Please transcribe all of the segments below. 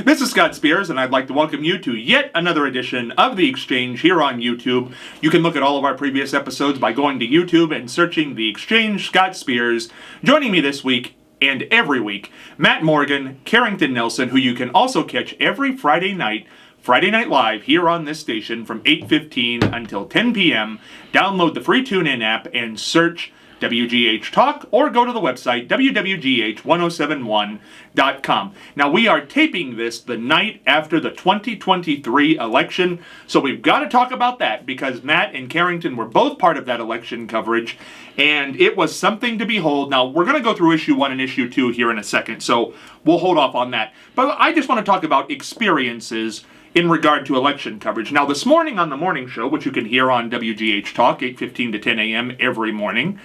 This is Scott Spears, and I'd like to welcome you to yet another edition of The Exchange here on YouTube. You can look at all of our previous episodes by going to YouTube and searching The Exchange Scott Spears. Joining me this week and every week, Matt Morgan, Kerrington Nelson, who you can also catch every Friday night Live here on this station from 8:15 until 10 p.m. Download the free TuneIn app and search WGH Talk, or go to the website www.1071.com. Now, we are taping this the night after the 2023 election, so we've got to talk about that because Matt and Kerrington were both part of that election coverage, and it was something to behold. Now, we're going to go through issue 1 and issue 2 here in a second, so we'll hold off on that. But I just want to talk about experiences in regard to election coverage. Now, this morning on the morning show, which you can hear on WGH Talk, 8:15 to 10 a.m. every morning,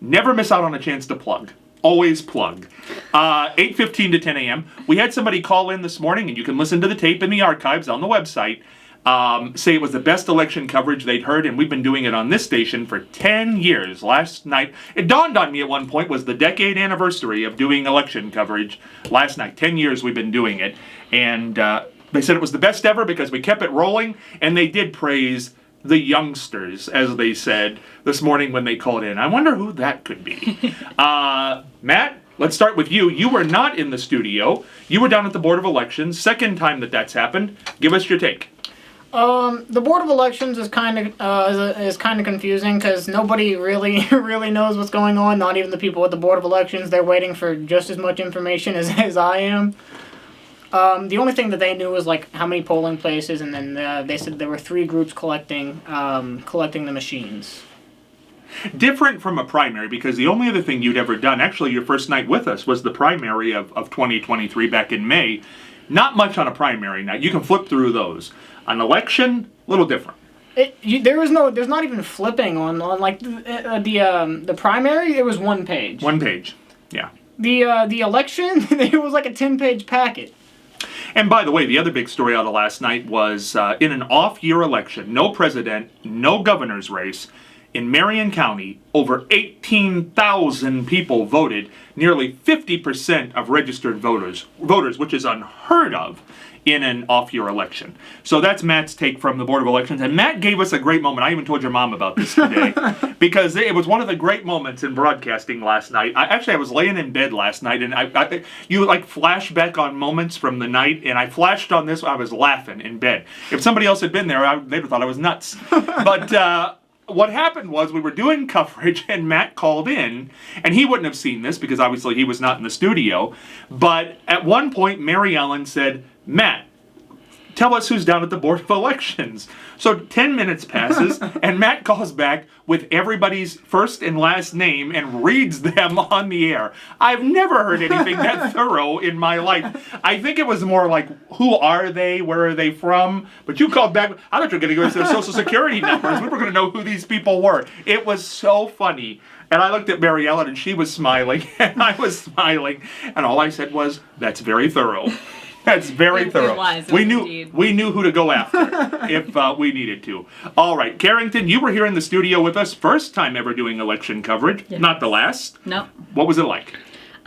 never miss out on a chance to plug. Always plug. 8:15 to 10 a.m. We had somebody call in this morning, and you can listen to the tape in the archives on the website, say it was the best election coverage they'd heard, and we've been doing it on this station for 10 years. Last night, it dawned on me at one point, was the decade anniversary of doing election coverage. Last night, 10 years we've been doing it, and they said it was the best ever because we kept it rolling, and they did praise the youngsters, as they said this morning when they called in. I wonder who that could be. Matt, let's start with you. You were not in the studio. You were down at the Board of Elections. Second time that's happened. Give us your take. The Board of Elections is kind of confusing because nobody really knows what's going on. Not even the people at the Board of Elections. They're waiting for just as much information as I am. The only thing that they knew was like how many polling places, and then they said there were 3 groups collecting the machines. Different from a primary, because the only other thing you'd ever done, actually your first night with us, was the primary of 2023 back in May. Not much on a primary night. You can flip through those. An election, a little different. There's not even flipping on like the primary. It was 1 page. 1 page, yeah. The election, it was like a 10-page packet. And by the way, the other big story out of last night was in an off-year election, no president, no governor's race, in Marion County, over 18,000 people voted, nearly 50% of registered voters, which is unheard of in an off-year election. So that's Matt's take from the Board of Elections. And Matt gave us a great moment. I even told your mom about this today because it was one of the great moments in broadcasting last night. I was laying in bed last night, and you like flash back on moments from the night, and I flashed on this. I was laughing in bed. If somebody else had been there, they'd have thought I was nuts. But what happened was we were doing coverage, and Matt called in, and he wouldn't have seen this because obviously he was not in the studio. But at one point, Mary Ellen said, "Matt, tell us who's down at the Board of Elections." So 10 minutes passes, and Matt calls back with everybody's first and last name and reads them on the air. I've never heard anything that thorough in my life. I think it was more like, who are they? Where are they from? But you called back. I thought you were going to give us their social security numbers. We were going to know who these people were. It was so funny. And I looked at Mary Ellen, and she was smiling, and I was smiling. And all I said was, that's very thorough. That's very thorough. It was indeed. We knew who to go after if we needed to. All right, Kerrington, you were here in the studio with us, first time ever doing election coverage, Yes. Not the last. No. What was it like?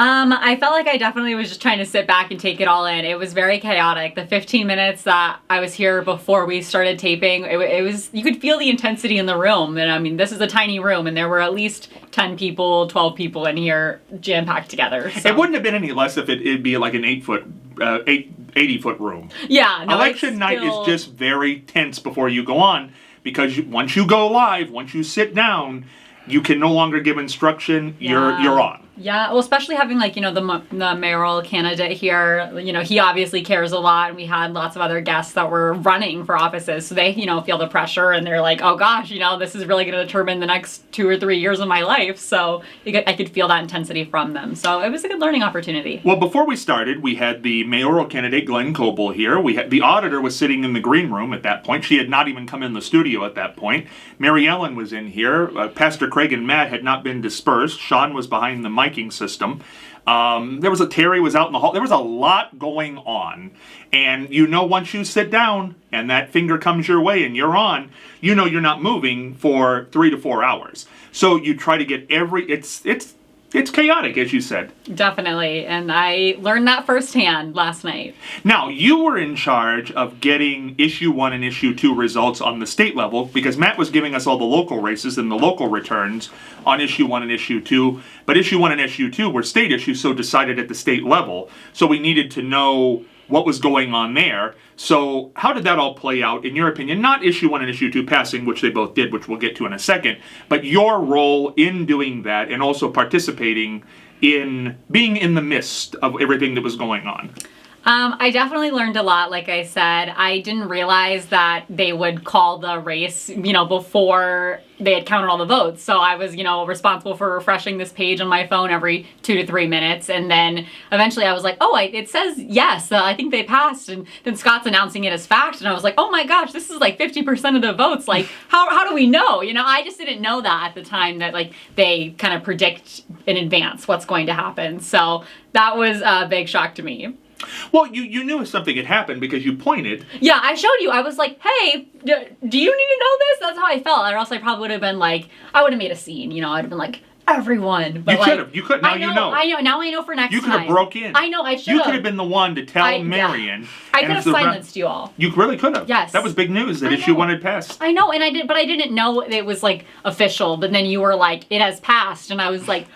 I felt like I definitely was just trying to sit back and take it all in. It was very chaotic. The 15 minutes that I was here before we started taping, it was, you could feel the intensity in the room. And I mean, this is a tiny room, and there were at least 10 people, 12 people in here jam-packed together. So. It wouldn't have been any less if it'd be like an 80-foot room. Yeah. No, Election night is just very tense before you go on, because once you go live, once you sit down, you can no longer give instruction. You're on. Yeah, well, especially having, like, you know, the mayoral candidate here, you know, he obviously cares a lot, and we had lots of other guests that were running for offices, so they, you know, feel the pressure, and they're like, oh gosh, you know, this is really going to determine the next 2 or 3 years of my life, so I could feel that intensity from them, so it was a good learning opportunity. Well, before we started, we had the mayoral candidate, Glenn Coble, here. We had the auditor was sitting in the green room at that point. She had not even come in the studio at that point. Mary Ellen was in here. Pastor Craig and Matt had not been dispersed. Sean was behind the miking system. Terry was out in the hall. There was a lot going on. And you know, once you sit down and that finger comes your way and you're on, you know you're not moving for 3 to 4 hours. So you try to get It's chaotic, as you said. Definitely. And I learned that firsthand last night. Now, you were in charge of getting issue 1 and issue 2 results on the state level because Matt was giving us all the local races and the local returns on issue 1 and issue 2. But issue 1 and issue 2 were state issues, so decided at the state level. So we needed to know what was going on there. So how did that all play out, in your opinion? Not issue 1 and issue 2 passing, which they both did, which we'll get to in a second, but your role in doing that and also participating in being in the midst of everything that was going on. I definitely learned a lot. Like I said, I didn't realize that they would call the race, before they had counted all the votes. So I was, responsible for refreshing this page on my phone every 2 to 3 minutes. And then eventually I was like, oh, it says yes, I think they passed. And then Scott's announcing it as fact. And I was like, oh my gosh, this is like 50% of the votes. Like, how do we know? I just didn't know that at the time that like they kind of predict in advance what's going to happen. So that was a big shock to me. Well, you knew something had happened because you pointed. Yeah, I showed you. I was like, hey, do you need to know this? That's how I felt. Or else I probably would have been like, I would have made a scene. I'd have been like, everyone. But you could have. You could. Now you know. I know. Now I know for next time. You could have broke in. I know. I should have. You could have been the one to tell Marion. I could have silenced you all. You really could have. Yes. That was big news that issue 1 had passed. I know, and I did, but I didn't know it was like official. But then you were like, it has passed, and I was like,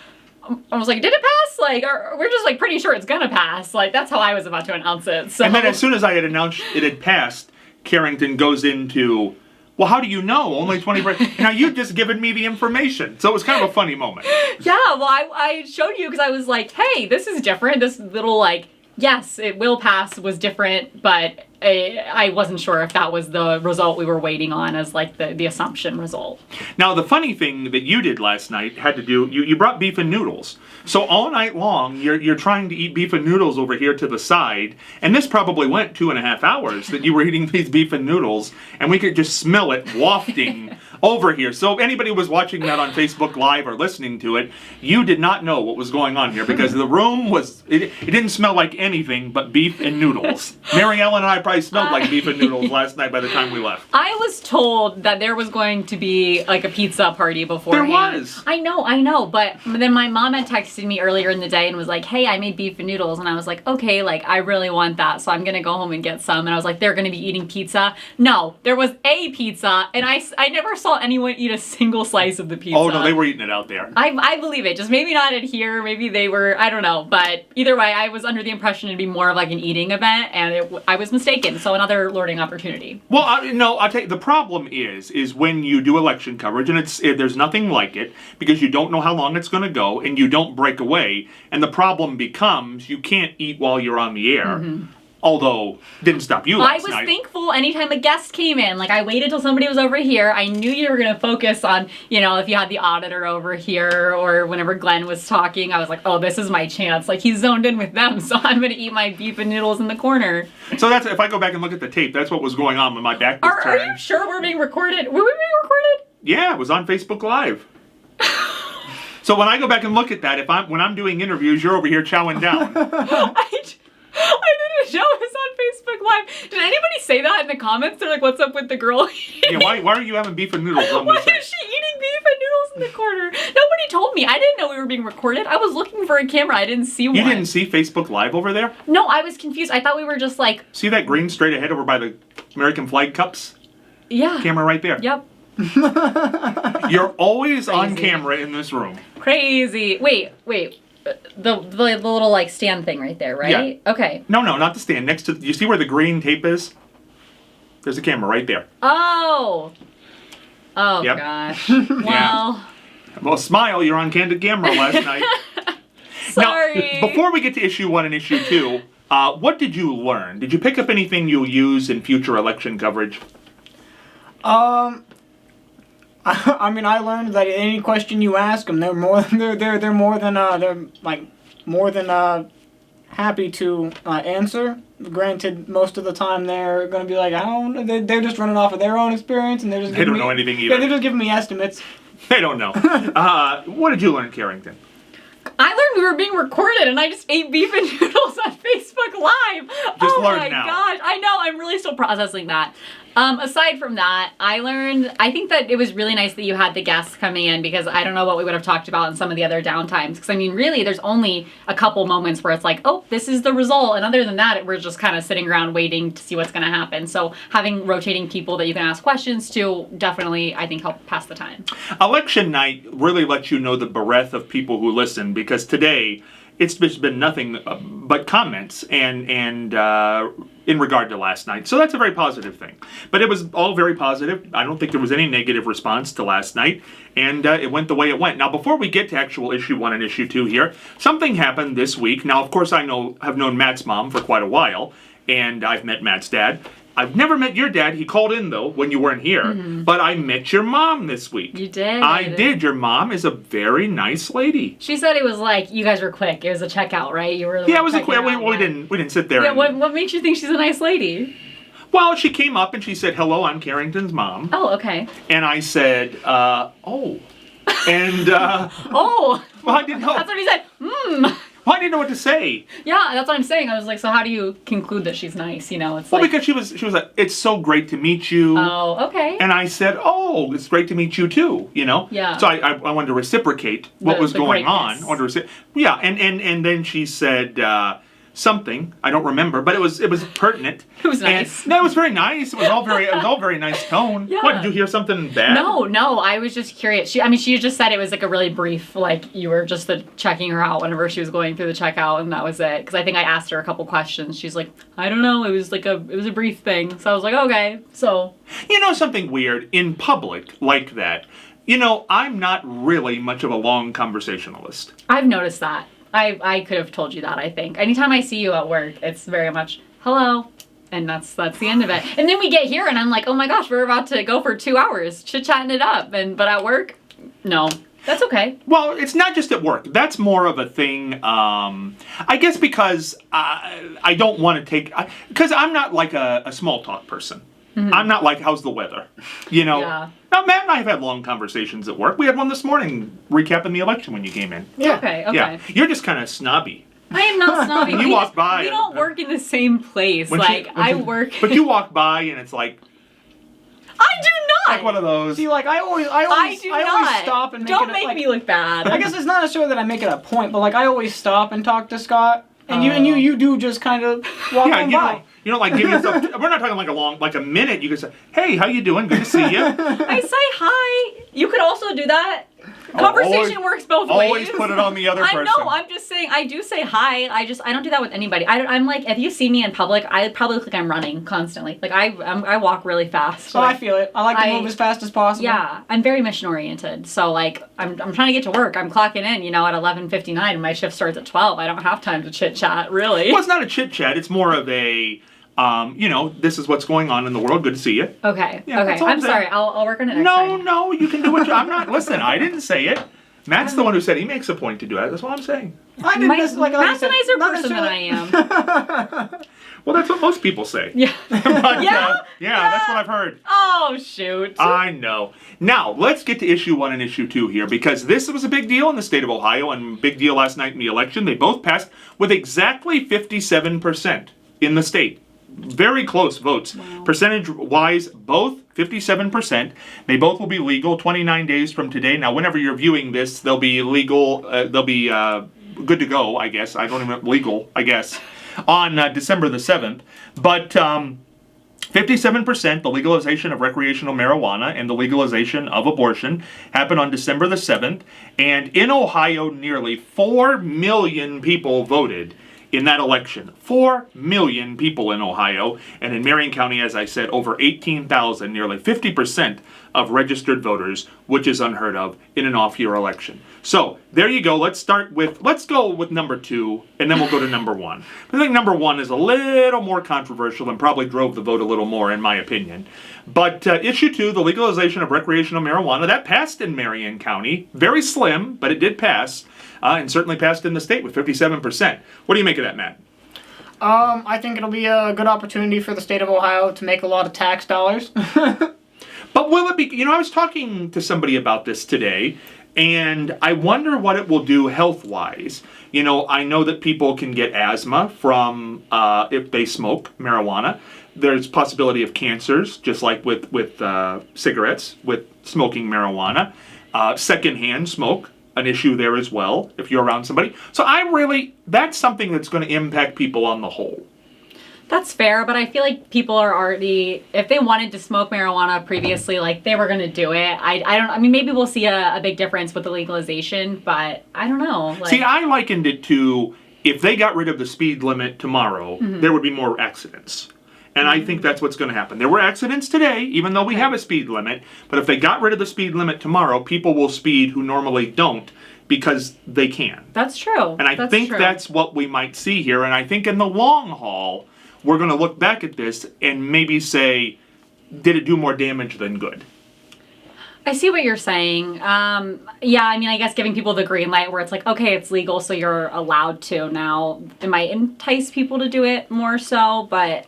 did it pass? Like, we're just like pretty sure it's gonna pass. Like, that's how I was about to announce it. So. And then as soon as I had announced it had passed, Kerrington goes into, well, how do you know? Only 20%. Now, you've just given me the information. So it was kind of a funny moment. Yeah, well, I showed you because I was like, hey, this is different. This little, like, yes, it will pass was different, but I wasn't sure if that was the result we were waiting on as, like, the assumption result. Now, the funny thing that you did last night had to do, you brought beef and noodles. So all night long, you're trying to eat beef and noodles over here to the side, and this probably went 2.5 hours that you were eating these beef and noodles, and we could just smell it wafting over here. So if anybody was watching that on Facebook Live or listening to it, you did not know what was going on here because the room it didn't smell like anything but beef and noodles. Mary Ellen and I probably smelled like beef and noodles last night by the time we left. I was told that there was going to be like a pizza party beforehand. There was. I know, but then my mom had texted me earlier in the day and was like, hey, I made beef and noodles, and I was like, okay, like I really want that, so I'm gonna go home and get some. And I was like, they're gonna be eating pizza. No, there was a pizza, and I never saw anyone eat a single slice of the pizza. Oh no, they were eating it out there. I believe it. Just maybe not at here. Maybe they were. I don't know. But either way, I was under the impression it'd be more of like an eating event, and I was mistaken. So another learning opportunity. Well, I'll tell you, the problem is when you do election coverage, and there's nothing like it because you don't know how long it's going to go, and you don't break away, and the problem becomes you can't eat while you're on the air. Mm-hmm. Although, didn't stop you last night. I was thankful anytime a guest came in. Like, I waited till somebody was over here. I knew you were going to focus on, if you had the auditor over here or whenever Glenn was talking, I was like, oh, this is my chance. Like, he's zoned in with them, so I'm going to eat my beef and noodles in the corner. So that's, if I go back and look at the tape, that's what was going on when my back was turned. Are you sure we're being recorded? Were we being recorded? Yeah, it was on Facebook Live. So when I go back and look at that, when I'm doing interviews, you're over here chowing down. I didn't know it was on Facebook Live. Did anybody say that in the comments? They're like, what's up with the girl? Yeah, why are you having beef and noodles on Why this side? is she eating beef and noodles in the corner? Nobody told me. I didn't know we were being recorded. I was looking for a camera. I didn't see one. You didn't see Facebook Live over there? No, I was confused. I thought we were just like... See that green straight ahead over by the American flag cups? Yeah. Camera right there. Yep. You're always on camera in this room. Crazy. Wait. The little like stand thing right there, right? Yeah. Okay. No, not the stand. Next to, you see where the green tape is? There's a camera right there. Oh. Yep. Gosh. Well. Well, smile. You're on candid camera last night. Sorry. Now, before we get to issue 1 and issue 2, what did you learn? Did you pick up anything you'll use in future election coverage? I learned that any question you ask them, they're more than happy to answer. Granted, most of the time they're going to be like, I don't know, they're just running off of their own experience, and they're just they don't know anything either. Yeah, they're just giving me estimates. They don't know. What did you learn, Kerrington? I learned we were being recorded, and I just ate beef and noodles on Facebook Live. Just oh learn my now. gosh, I know. I'm really still processing that. Aside from that, I think that it was really nice that you had the guests coming in because I don't know what we would have talked about in some of the other downtimes. Because, I mean, really, there's only a couple moments where it's like, oh, this is the result. And other than that, we're just kind of sitting around waiting to see what's going to happen. So having rotating people that you can ask questions to definitely, I think, help pass the time. Election night really lets you know the breadth of people who listen, because today it's just been nothing but comments and in regard to last night. So that's a very positive thing. But it was all very positive. I don't think there was any negative response to last night, and it went the way it went. Now, before we get to actual issue 1 and issue 2 here, something happened this week. Now, of course, have known Matt's mom for quite a while, and I've met Matt's dad. I've never met your dad. He called in, though, when you weren't here. Mm-hmm. But I met your mom this week. You did? I did. Your mom is a very nice lady. She said it was like, you guys were quick. It was a checkout, right? You were. Yeah, it was a quick. We didn't sit there. Yeah, what makes you think she's a nice lady? Well, she came up and she said, "Hello, I'm Kerrington's mom." Oh, okay. And I said, "Oh," and oh. Well, I didn't know. That's what he said. Well, I didn't know what to say. Yeah, that's what I'm saying. I was like, so how do you conclude that she's nice? You know, it's well, because she was like, "It's so great to meet you." Oh, okay. And I said, "Oh, it's great to meet you too." You know. Yeah. So I wanted to reciprocate what was going on. I wanted to yeah, and then she said something I don't remember, but it was pertinent. It was nice. No, it was very nice. It was all very nice tone. Yeah. What, did you hear something bad? No, I was just curious. She just said it was like a really brief, like you were just checking her out whenever she was going through the checkout, and that was it. Because I think I asked her a couple questions. She's like, I don't know. It was a brief thing. So I was like, okay. So you know something weird in public like that. You know, I'm not really much of a long conversationalist. I've noticed that. I could have told you that, I think. Anytime I see you at work, it's very much, hello, and that's the end of it. And then we get here, and I'm like, oh my gosh, we're about to go for 2 hours, chit-chatting it up. But at work, no. That's okay. Well, it's not just at work. That's more of a thing, I guess because I don't want to take... Because I'm not like a small talk person. Mm-hmm. I'm not like, how's the weather? You know? Yeah. Now, Matt and I have had long conversations at work. We had one this morning recapping the election when you came in. Yeah. Okay. Yeah. You're just kind of snobby. I am not snobby. You walk by. We don't work in the same place. I work... But you walk by and it's like... I do not! Like one of those... See, like, I always stop and Don't make me look bad. I guess it's not necessarily that I make it a point, but, like, I always stop and talk to Scott. And you do just kind of walk on by. You know, like give yourself. We're not talking like a minute. You can say, "Hey, how you doing? Good to see you." I say hi. You could also do that. Conversation works both ways. Always put it on the other person. I know. I'm just saying. I do say hi. I don't do that with anybody. I'm like, if you see me in public, I probably look like I'm running constantly. Like I walk really fast. Oh, I feel it. I like to move as fast as possible. Yeah, I'm very mission oriented. So like, I'm trying to get to work. I'm clocking in, at 11:59, and my shift starts at 12. I don't have time to chit chat, really. Well, it's not a chit chat. It's more of a. This is what's going on in the world. Good to see you. Okay. Yeah, okay. I'm sorry. I'll work on it next time. No, you can do what I'm not. Listen, I didn't say it. Matt's the one who said he makes a point to do it. That's what I'm saying. Matt's a nicer person than I am. Well, that's what most people say. Yeah. But, yeah, that's what I've heard. Oh, shoot. I know. Now, let's get to issue 1 and issue 2 here, because this was a big deal in the state of Ohio and big deal last night in the election. They both passed with exactly 57% in the state. Very close votes. Wow. Percentage-wise, both 57%. They both will be legal 29 days from today. Now, whenever you're viewing this, they'll be legal. They'll be good to go, I guess. I don't even legal, I guess, on December the 7th. But 57%, the legalization of recreational marijuana and the legalization of abortion, happened on December the 7th. And in Ohio, nearly 4 million people voted in that election. 4 million people in Ohio, and in Marion County, as I said, over 18,000, nearly 50% of registered voters, which is unheard of in an off-year election. So, there you go. Let's go with number 2, and then we'll go to number 1. I think number 1 is a little more controversial and probably drove the vote a little more, in my opinion. But issue 2, the legalization of recreational marijuana, that passed in Marion County. Very slim, but it did pass. And certainly passed in the state with 57%. What do you make of that, Matt? I think it'll be a good opportunity for the state of Ohio to make a lot of tax dollars. But will it be, I was talking to somebody about this today, and I wonder what it will do health-wise. I know that people can get asthma from if they smoke marijuana. There's possibility of cancers, just like with cigarettes, with smoking marijuana. Secondhand smoke, an issue there as well, if you're around somebody. So that's something that's going to impact people on the whole. That's fair, but I feel like people are already, if they wanted to smoke marijuana previously, like they were going to do it. I mean, maybe we'll see a big difference with the legalization, but I don't know. Like, see, I likened it to if they got rid of the speed limit tomorrow, there would be more accidents. And I think that's what's going to happen. There were accidents today, even though we have a speed limit, but if they got rid of the speed limit tomorrow, people will speed who normally don't because they can. That's true. And I think that's what we might see here, and I think in the long haul, we're going to look back at this and maybe say, did it do more damage than good? I see what you're saying. Yeah, I mean, I guess giving people the green light where it's like, okay, it's legal, so you're allowed to now. It might entice people to do it more so, but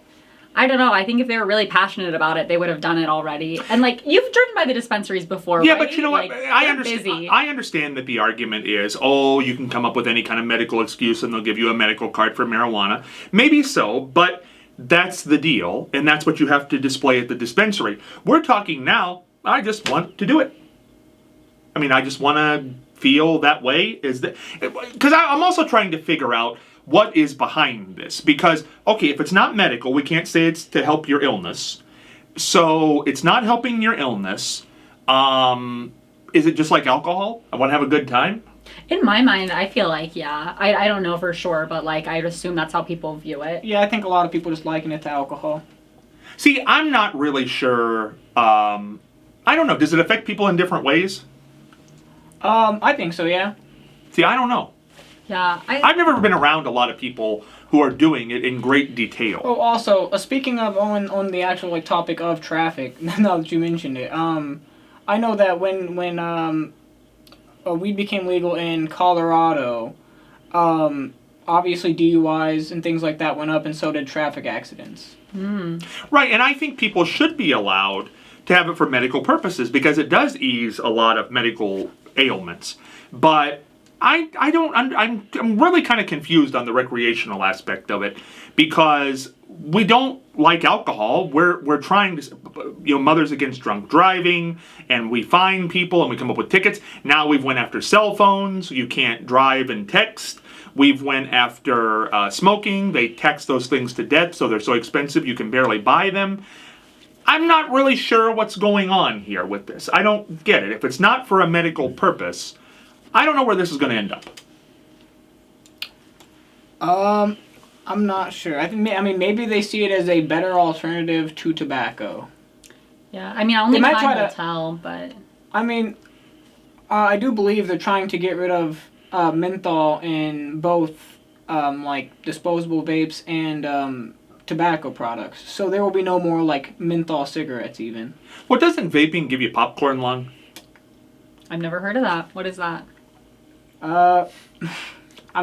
I don't know. I think if they were really passionate about it, they would have done it already. And you've driven by the dispensaries before, yeah, right? But you know what? I understand that the argument is, you can come up with any kind of medical excuse and they'll give you a medical card for marijuana. Maybe so, but that's the deal, and that's what you have to display at the dispensary. We're talking now, I just want to do it. I mean, I just want to feel that way. Because I'm also trying to figure out what is behind this. Because, okay, if it's not medical, we can't say it's to help your illness. So it's not helping your illness. Is it just like alcohol? I want to have a good time? In my mind, I feel like, yeah. I don't know for sure, but I'd assume that's how people view it. Yeah, I think a lot of people just liken it to alcohol. See, I'm not really sure. I don't know. Does it affect people in different ways? I think so, yeah. See, I don't know. Yeah, I've never been around a lot of people who are doing it in great detail. Oh, also, speaking of on the actual topic of traffic, now that you mentioned it, I know that when weed became legal in Colorado, obviously DUIs and things like that went up, and so did traffic accidents. Right, and I think people should be allowed to have it for medical purposes because it does ease a lot of medical ailments. But I'm really kind of confused on the recreational aspect of it because we don't like alcohol. We're trying to, Mothers Against Drunk Driving, and we fine people and we come up with tickets. Now we've went after cell phones. You can't drive and text. We've went after smoking. They tax those things to death, so they're so expensive you can barely buy them. I'm not really sure what's going on here with this. I don't get it. If it's not for a medical purpose, I don't know where this is going to end up. I'm not sure. I mean, maybe they see it as a better alternative to tobacco. Yeah, I mean, only time will tell, but... I mean, I do believe they're trying to get rid of menthol in both, disposable vapes and tobacco products. So there will be no more, menthol cigarettes, even. Well, doesn't vaping give you popcorn lung? I've never heard of that. What is that? I'm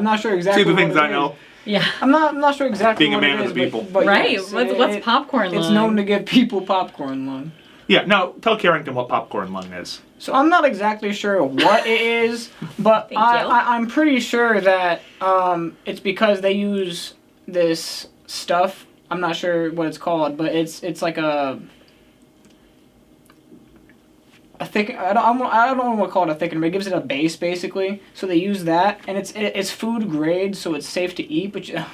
not sure exactly. See the things I know. Yeah. I'm not sure exactly being what a man it of is, the people. But right. Yes, What's popcorn lung? It's known to give people popcorn lung. Yeah, no, tell Kerrington what popcorn lung is. So I'm not exactly sure what it is, but I'm pretty sure that it's because they use this stuff. I'm not sure what it's called, but it's like a thick. I don't want to call it a thickener, but it gives it a base basically. So they use that, and it's food grade, so it's safe to eat. But just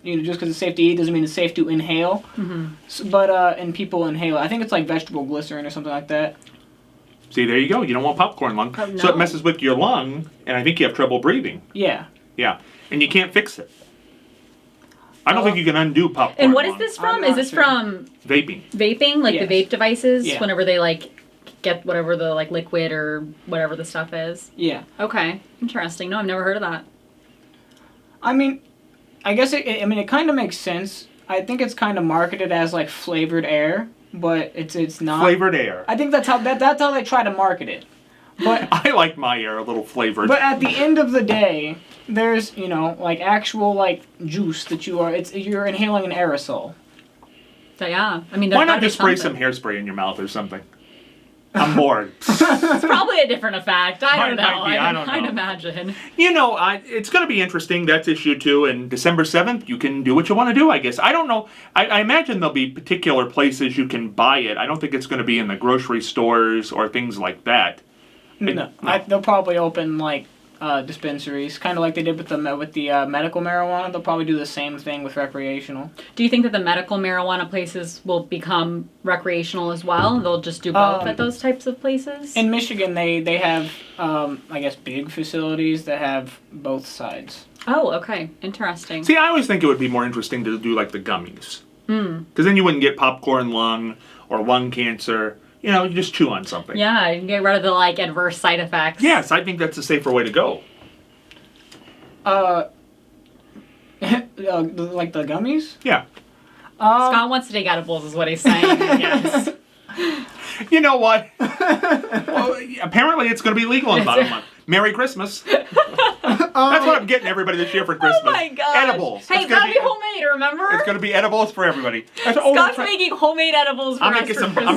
because it's safe to eat doesn't mean it's safe to inhale. Mm-hmm. So, but and people inhale. I think it's like vegetable glycerin or something like that. See, there you go. You don't want popcorn lung, Oh, no. So it messes with your lung, and I think you have trouble breathing. Yeah. Yeah, and you can't fix it. I don't think you can undo popcorn. And what is lung. this from? Is this from Vaping? Vaping, like Yes. the vape devices? Yeah. Whenever they get whatever the liquid or whatever the stuff is. Yeah. Okay, interesting. No, I've never heard of that. I mean, I guess it kind of makes sense. I think it's kind of marketed as flavored air, but it's not. Flavored air. I think that's how they try to market it. But I like my air a little flavored. But at the end of the day, there's actual juice that you're inhaling an aerosol. So yeah, I mean, Why not just spray some hairspray in your mouth or something? I'm bored. It's probably a different effect. I don't know. Might be, I don't know. I'd imagine. It's going to be interesting. That's issue 2. And December 7th, you can do what you want to do, I guess. I don't know. I imagine there'll be particular places you can buy it. I don't think it's going to be in the grocery stores or things like that. No. They'll probably open, like, dispensaries, kind of like they did with the medical marijuana. They'll probably do the same thing with recreational. Do you think that the medical marijuana places will become recreational as well? They'll just do both at those types of places? In Michigan, they have, I guess, big facilities that have both sides. Oh, okay. Interesting. See, I always think it would be more interesting to do like the gummies. Because then you wouldn't get popcorn lung or lung cancer. You just chew on something. Yeah, you can get rid of the, like, adverse side effects. Yes, I think that's a safer way to go. Like the gummies? Yeah. Scott wants to take edibles is what he's saying, yes. You know what? Well, apparently it's going to be legal in about a month. Merry Christmas. That's what I'm getting everybody this year for Christmas. Oh my god. Edibles. Hey, it's gotta be homemade, remember? It's going to be edibles for everybody. Scott's making homemade edibles for us for Christmas. I'm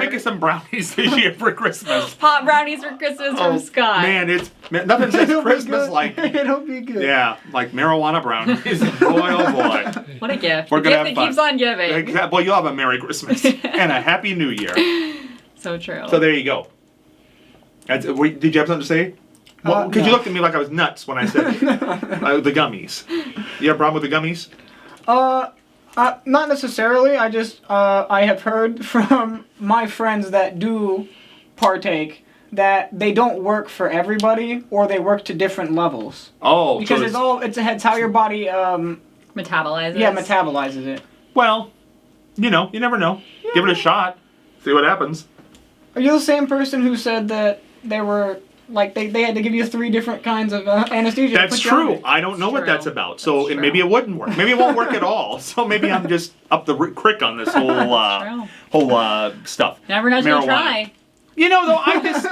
making some brownies this year for Christmas. Hot brownies for Christmas from Scott. Man, nothing says Christmas like It'll be good. Yeah, like marijuana brownies. Boy, oh boy. What a gift. We're A gonna gift have that fun. keeps on giving. Well, you'll have a Merry Christmas and a Happy New Year. So true. So there you go. Did you have something to say? Well, because no. you looked at me like I was nuts when I said the gummies. You have a problem with the gummies? Not necessarily. I just I have heard from my friends that do partake that they don't work for everybody, or they work to different levels. Oh, because so it's how your body metabolizes. Yeah, metabolizes it. Well, you never know. Yeah. Give it a shot. See what happens. Are you the same person who said that they were like they had to give you 3 different kinds of anesthesia? That's true. I don't know what that's about. So maybe it wouldn't work. Maybe it won't work at all. So maybe I'm just up the crick on this whole stuff. Never know till you try. Though I just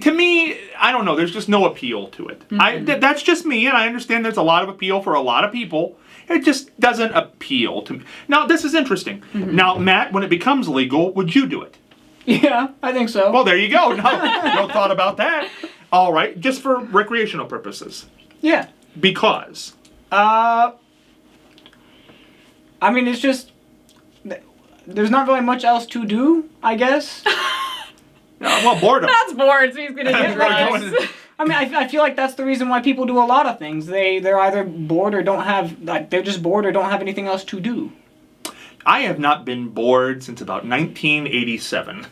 to me, I don't know. There's just no appeal to it. Mm-hmm. That's just me, and I understand there's a lot of appeal for a lot of people. It just doesn't appeal to me. Now this is interesting. Mm-hmm. Now, Matt, when it becomes legal, would you do it? Yeah, I think so. Well, there you go. No thought about that. All right, just for recreational purposes. Yeah. Because? I mean, it's just there's not really much else to do, I guess. Well, boredom. That's bored, so he's gonna get drugs. I mean, I feel like that's the reason why people do a lot of things. They're either bored or they're just bored or don't have anything else to do. I have not been bored since about 1987.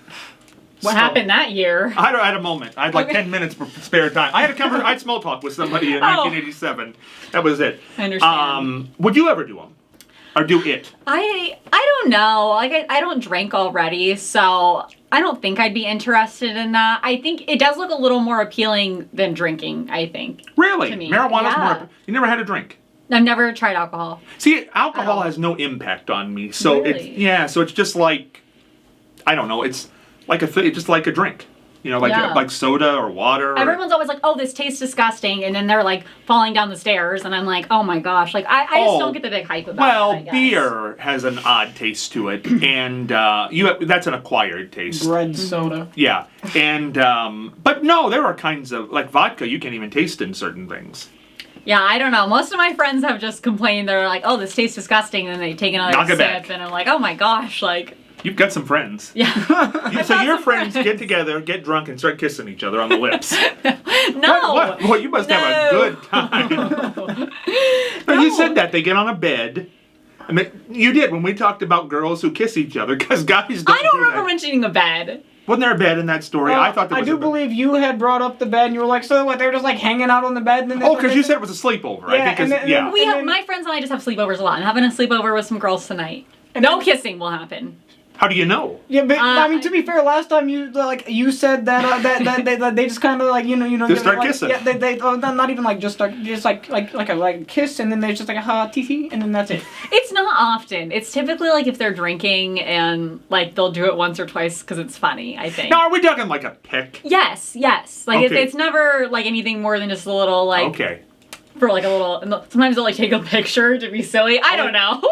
What happened that year? I had a moment. I had like 10 minutes for spare time. I had small talk with somebody in 1987. That was it. I understand. Would you ever do them? Or do it? I don't know. Like, I don't drink already, so I don't think I'd be interested in that. I think it does look a little more appealing than drinking, I think. Really? To me. Marijuana's Yeah. more... You never had a drink? I've never tried alcohol. See, alcohol has no impact on me. So Really? so it's just like, I don't know, it's like it's just like a drink. Like soda or water. Everyone's always like, oh, this tastes disgusting. And then they're like falling down the stairs. And I'm like, oh my gosh. Like, I just don't get the big hype about it. Well, beer has an odd taste to it. And that's an acquired taste. Bread soda. Yeah. And, but no, there are kinds of, like vodka, you can't even taste in certain things. Yeah, I don't know. Most of my friends have just complained. They're like, oh, this tastes disgusting. And then they take another sip. Back. And I'm like, oh my gosh. Like, you've got some friends. yeah. So your friends get together, get drunk, and start kissing each other on the lips. No. What? Well, you must have a good time. No, you said that. They get on a bed. I mean, you did when we talked about girls who kiss each other, because guys don't I don't do remember that. mentioning a bed. Wasn't there a bed in that story? I thought there was I do a bed. believe you had brought up the bed, and you were like, so what, they were just like hanging out on the bed? And then Oh, because you said it was a sleepover. Yeah, I think and then- My friends and I just have sleepovers a lot. I'm having a sleepover with some girls tonight. No kissing will happen. How do you know? Yeah, but I mean, to be fair, last time you said that they just kind of like Just start kissing. Yeah, they not even like just start like a kiss, and then there's just like a ha tee, and then that's it. It's not often. It's typically like if they're drinking and like they'll do it once or twice because it's funny. I think. Now, are we talking like a peck? Yes. Like Okay. it's never like anything more than just a little like Okay. for like a little. And sometimes they'll like take a picture to be silly. I don't know.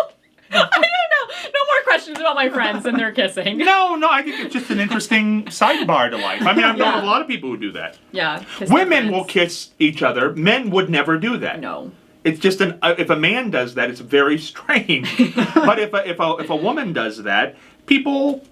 I don't know. No more questions about my friends and their kissing. No, I think it's just an interesting sidebar to life. I mean, I've known a lot of people who do that. Yeah. Women will kiss each other. Men would never do that. No. It's just if a man does that, it's very strange. But if a woman does that, people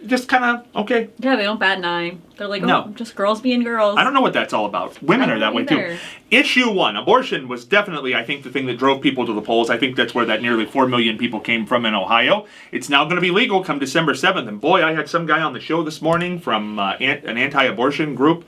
just kind of okay. Yeah, they don't bat an eye. They're like, No. just girls being girls. I don't know what that's all about. Women are that way too. Issue 1, abortion was definitely, I think, the thing that drove people to the polls. I think that's where that nearly 4 million people came from in Ohio. It's now going to be legal come December 7th. And boy, I had some guy on the show this morning from an anti-abortion group.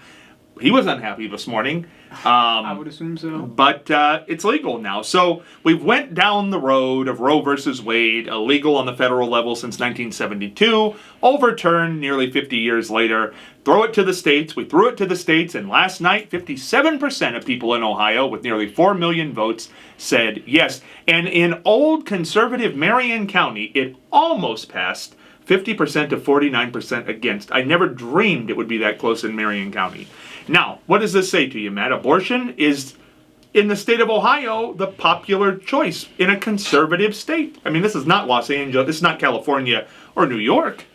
He was unhappy this morning. I would assume so. But it's legal now. So we went down the road of Roe versus Wade, illegal on the federal level since 1972, overturned nearly 50 years later. Throw it to the states. We threw it to the states, and last night, 57% of people in Ohio, with nearly 4 million votes, said yes. And in old conservative Marion County, it almost passed. 50% to 49% against. I never dreamed it would be that close in Marion County. Now, what does this say to you, Matt? Abortion is, in the state of Ohio, the popular choice in a conservative state. I mean, this is not Los Angeles, this is not California or New York.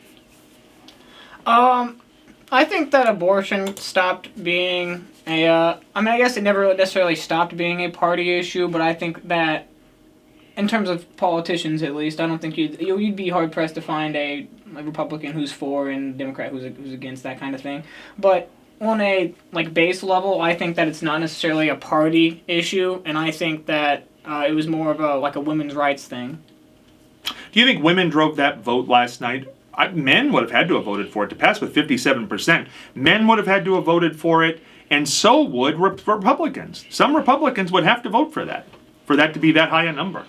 I think that abortion stopped being I guess it never necessarily stopped being a party issue, but I think that in terms of politicians, at least, I don't think you'd be hard pressed to find a Republican who's for and a Democrat who's against that kind of thing. But on a base level, I think that it's not necessarily a party issue, and I think that it was more of a women's rights thing. Do you think women drove that vote last night? Men would have had to have voted for it to pass with 57%. Men would have had to have voted for it, and so would Republicans. Some Republicans would have to vote for that to be that high a number.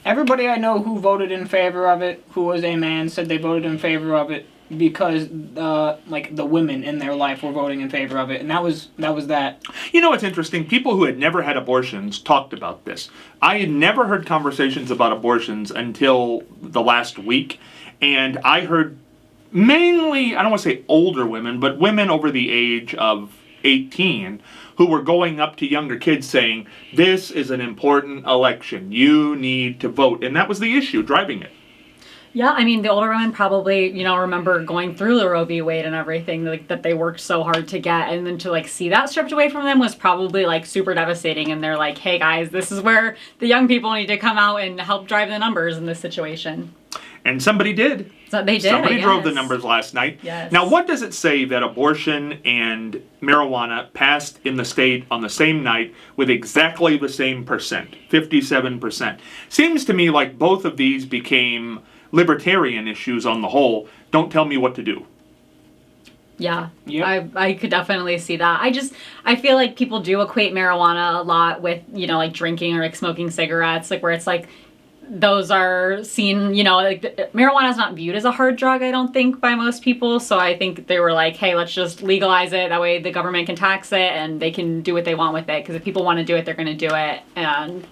Everybody I know who voted in favor of it, who was a man, said they voted in favor of it because the women in their life were voting in favor of it, and that was that. You know what's interesting? People who had never had abortions talked about this. I had never heard conversations about abortions until the last week, and I heard mainly, I don't want to say older women, but women over the age of 18 who were going up to younger kids saying, this is an important election. You need to vote. And that was the issue driving it. Yeah, I mean, the older women probably, remember going through the Roe v. Wade and everything that they worked so hard to get, and then to see that stripped away from them was probably super devastating. And they're like, hey guys, this is where the young people need to come out and help drive the numbers in this situation. And somebody did. So they did. Somebody drove the numbers last night. Yes. Now, what does it say that abortion and marijuana passed in the state on the same night with exactly the same percent, 57%? Seems to me like both of these became libertarian issues on the whole. Don't tell me what to do. Yeah, yep. I could definitely see that. I feel like people do equate marijuana a lot with, drinking or smoking cigarettes, where it's those are seen, marijuana is not viewed as a hard drug, I don't think, by most people. So I think they were like, hey, let's just legalize it. That way the government can tax it and they can do what they want with it. Because if people want to do it, they're going to do it. And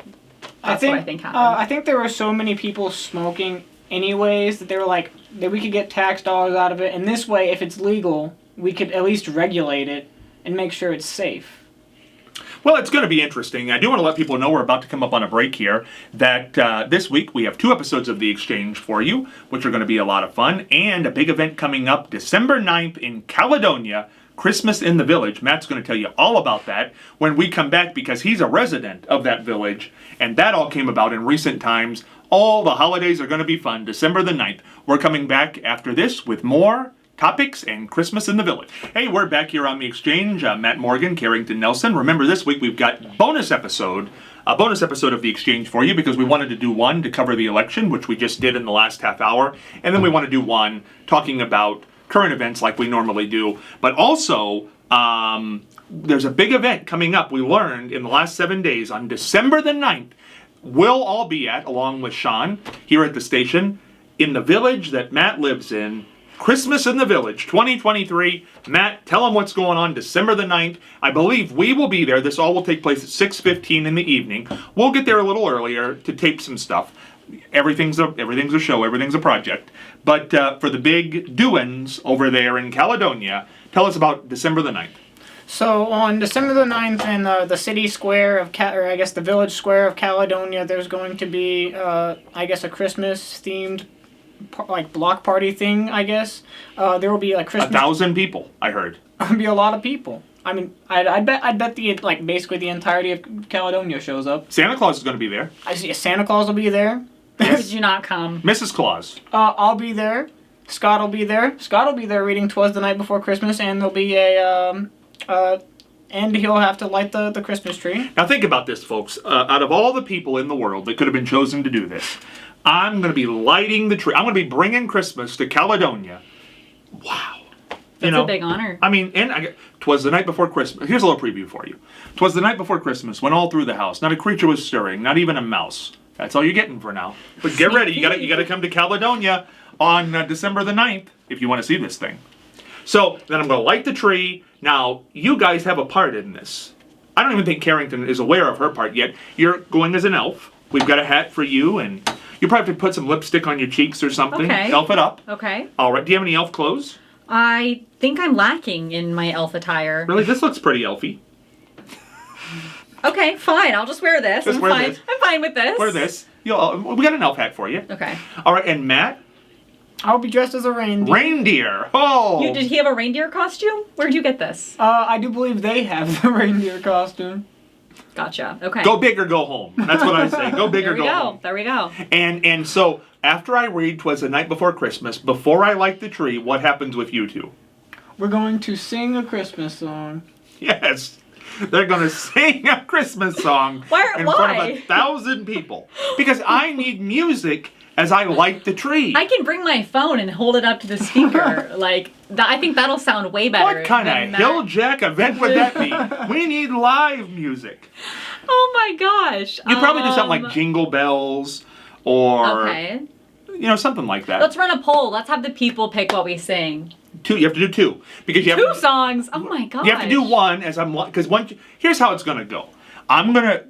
that's what I think happened. I think there were so many people smoking anyways that they were like, that we could get tax dollars out of it. And this way, if it's legal, we could at least regulate it and make sure it's safe. Well, it's going to be interesting. I do want to let people know we're about to come up on a break here, that this week we have 2 episodes of The Exchange for you, which are going to be a lot of fun, and a big event coming up December 9th in Caledonia, Christmas in the Village. Matt's going to tell you all about that when we come back, because he's a resident of that village, and that all came about in recent times. All the holidays are going to be fun. December the 9th. We're coming back after this with more topics and Christmas in the Village. Hey, we're back here on The Exchange. Matt Morgan, Kerrington Nelson. Remember, this week we've got a bonus episode of The Exchange for you, because we wanted to do one to cover the election, which we just did in the last half hour, and then we want to do one talking about current events like we normally do. But also, there's a big event coming up we learned in the last 7 days on December the 9th. We'll all be at, along with Sean, here at the station, in the village that Matt lives in, Christmas in the Village 2023. Matt, tell them what's going on December the 9th. I believe we will be there. This all will take place at 6:15 in the evening. We'll get there a little earlier to tape some stuff. Everything's a show. Everything's a project. But for the big doings over there in Caledonia, tell us about December the 9th. So on December the 9th in the city square of or I guess the village square of Caledonia, there's going to be I guess a Christmas themed like block party thing. I guess there will be like Christmas. 1,000 people, I heard. There'll be a lot of people. I mean, I'd bet the like basically the entirety of Caledonia shows up. Santa Claus is going to be there. I see Santa Claus will be there. Did you not come? Mrs. Claus. I'll be there. Scott will be there. Scott will be there reading "'Twas the Night Before Christmas," and there'll be and he'll have to light the Christmas tree. Now think about this, folks. Out of all the people in the world that could have been chosen to do this, I'm going to be lighting the tree. I'm going to be bringing Christmas to Caledonia. Wow. That's a big honor. I mean, and 'twas the night before Christmas. Here's a little preview for you. 'Twas the night before Christmas, when all through the house, not a creature was stirring, not even a mouse. That's all you're getting for now. But get ready. You got to come to Caledonia on December the 9th if you want to see this thing. So then I'm going to light the tree. Now, you guys have a part in this. I don't even think Kerrington is aware of her part yet. You're going as an elf. We've got a hat for you, and you probably have to put some lipstick on your cheeks or something. Okay. Elf it up. Okay. All right. Do you have any elf clothes? I think I'm lacking in my elf attire. Really? This looks pretty elfy. Okay, fine. I'll just wear this. Just wear fine. this. I'm fine with this. Wear this. We got an elf hat for you. Okay. All right. And Matt? I'll be dressed as a reindeer. Reindeer. Oh. Did he have a reindeer costume? Where'd you get this? I do believe they have the reindeer costume. Gotcha. Okay. Go big or go home. That's what I say. Go big or go home. There we go. And so after I read 'Twas the Night Before Christmas, before I light the tree, what happens with you two? We're going to sing a Christmas song. Yes. They're going to sing a Christmas song in front of 1,000 people. Because I need music as I light the tree. I can bring my phone and hold it up to the speaker. I think that'll sound way better. What kind of hill jack event would that be? We need live music. Oh my gosh. You probably do something like Jingle Bells or Okay. Something like that. Let's run a poll. Let's have the people pick what we sing. Two. You have to do two because you have Two songs. Oh my gosh. You have to do one because here's how it's gonna go. I'm gonna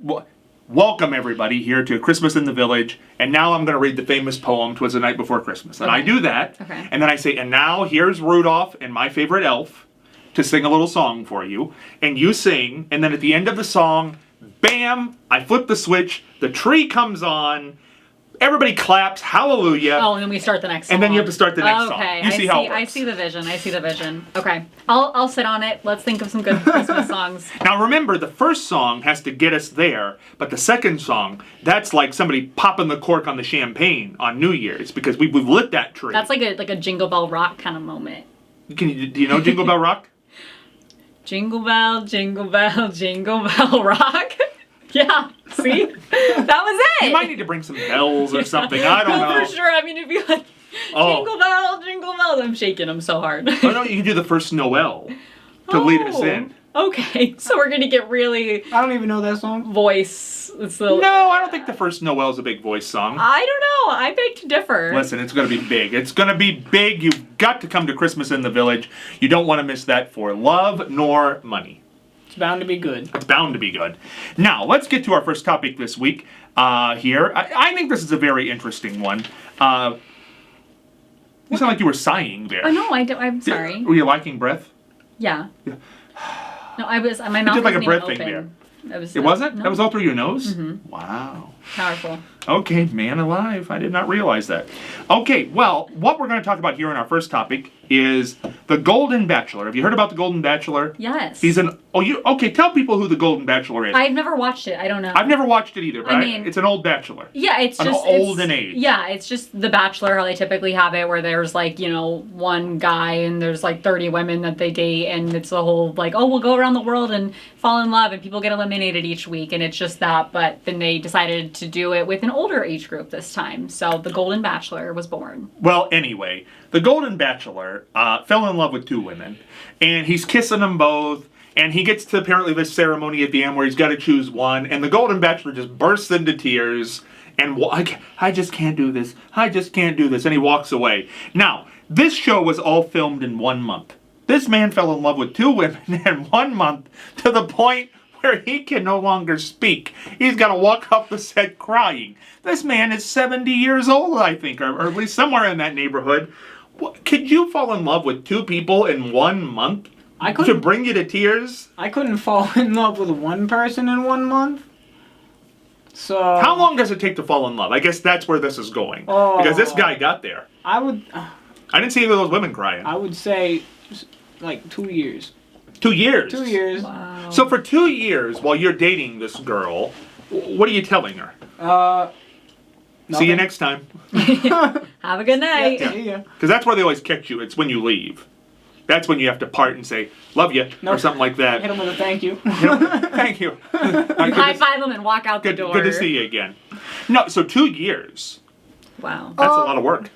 welcome everybody here to Christmas in the Village, and now I'm gonna read the famous poem "'Twas the Night Before Christmas," and I do that, and then I say, and now here's Rudolph and my favorite elf to sing a little song for you, and you sing, and then at the end of the song, bam! I flip the switch, the tree comes on. Everybody claps, hallelujah. Oh, and then we start the next song. And then you have to start the next song. Okay, You see how it works. I see the vision. Okay, I'll sit on it. Let's think of some good Christmas songs. Now remember, the first song has to get us there, but the second song, that's like somebody popping the cork on the champagne on New Year's because we've lit that tree. That's like a Jingle Bell Rock kind of moment. Do you know Jingle Bell Rock? Jingle bell, jingle bell rock. Yeah, see? That was it. You might need to bring some bells or something. I don't know. For sure. I mean, it'd be like, jingle bell, jingle bells. I'm shaking them so hard. Oh, no, you can do the first Noel to lead us in. Okay, so we're going to get really... I don't even know that song. Voice. No, I don't think the first Noel's a big voice song. I don't know. I beg to differ. Listen, it's going to be big. It's going to be big. You've got to come to Christmas in the Village. You don't want to miss that for love nor money. It's bound to be good. It's bound to be good. Now, let's get to our first topic this week here. I think this is a very interesting one. You sound like you were sighing there. Oh, no, I'm sorry. Were you lacking breath? Yeah. No, my mouth You did like a wasn't breath even thing there. open. It wasn't? No. That was all through your nose? Mm-hmm. Wow. Powerful. Okay, man alive. I did not realize that. Okay, well, what we're going to talk about here in our first topic is the Golden Bachelor. Have you heard about the Golden Bachelor? Yes. Okay, tell people who the Golden Bachelor is. I've never watched it. I don't know. I've never watched it either, but I mean, it's an old Bachelor. Yeah, it's an just olden age. Yeah, it's just The Bachelor, how they typically have it, where there's one guy and there's 30 women that they date, and it's the whole we'll go around the world and fall in love, and people get eliminated each week, and it's just that. But then they decided to do it with an older age group this time, so the Golden Bachelor was born. Well, anyway, the Golden Bachelor fell in love with two women, and he's kissing them both. And he gets to apparently this ceremony at the end where he's got to choose one, and the Golden Bachelor just bursts into tears, and I just can't do this. I just can't do this. And he walks away. Now, this show was all filmed in 1 month. This man fell in love with two women in 1 month to the point where he can no longer speak. He's got to walk off the set crying. This man is 70 years old, I think, or at least somewhere in that neighborhood. Could you fall in love with two people in 1 month? I to couldn't. bring you to tears? I couldn't fall in love with one person in 1 month. So How long does it take to fall in love? I guess that's where this is going. Because this guy got there. I would I didn't see any of those women crying. I would say like 2 years. 2 years. 2 years. Wow. So for 2 years, while you're dating this girl, what are you telling her? See you Nothing. next time. Have a good night. Yeah. Because that's where they always catch you. It's when you leave. That's when you have to part and say, love you, or Nope. something like that. Hit him with a thank you. Thank you. You high five them and walk out the door. Good to see you again. No, so 2 years. Wow. That's a lot of work.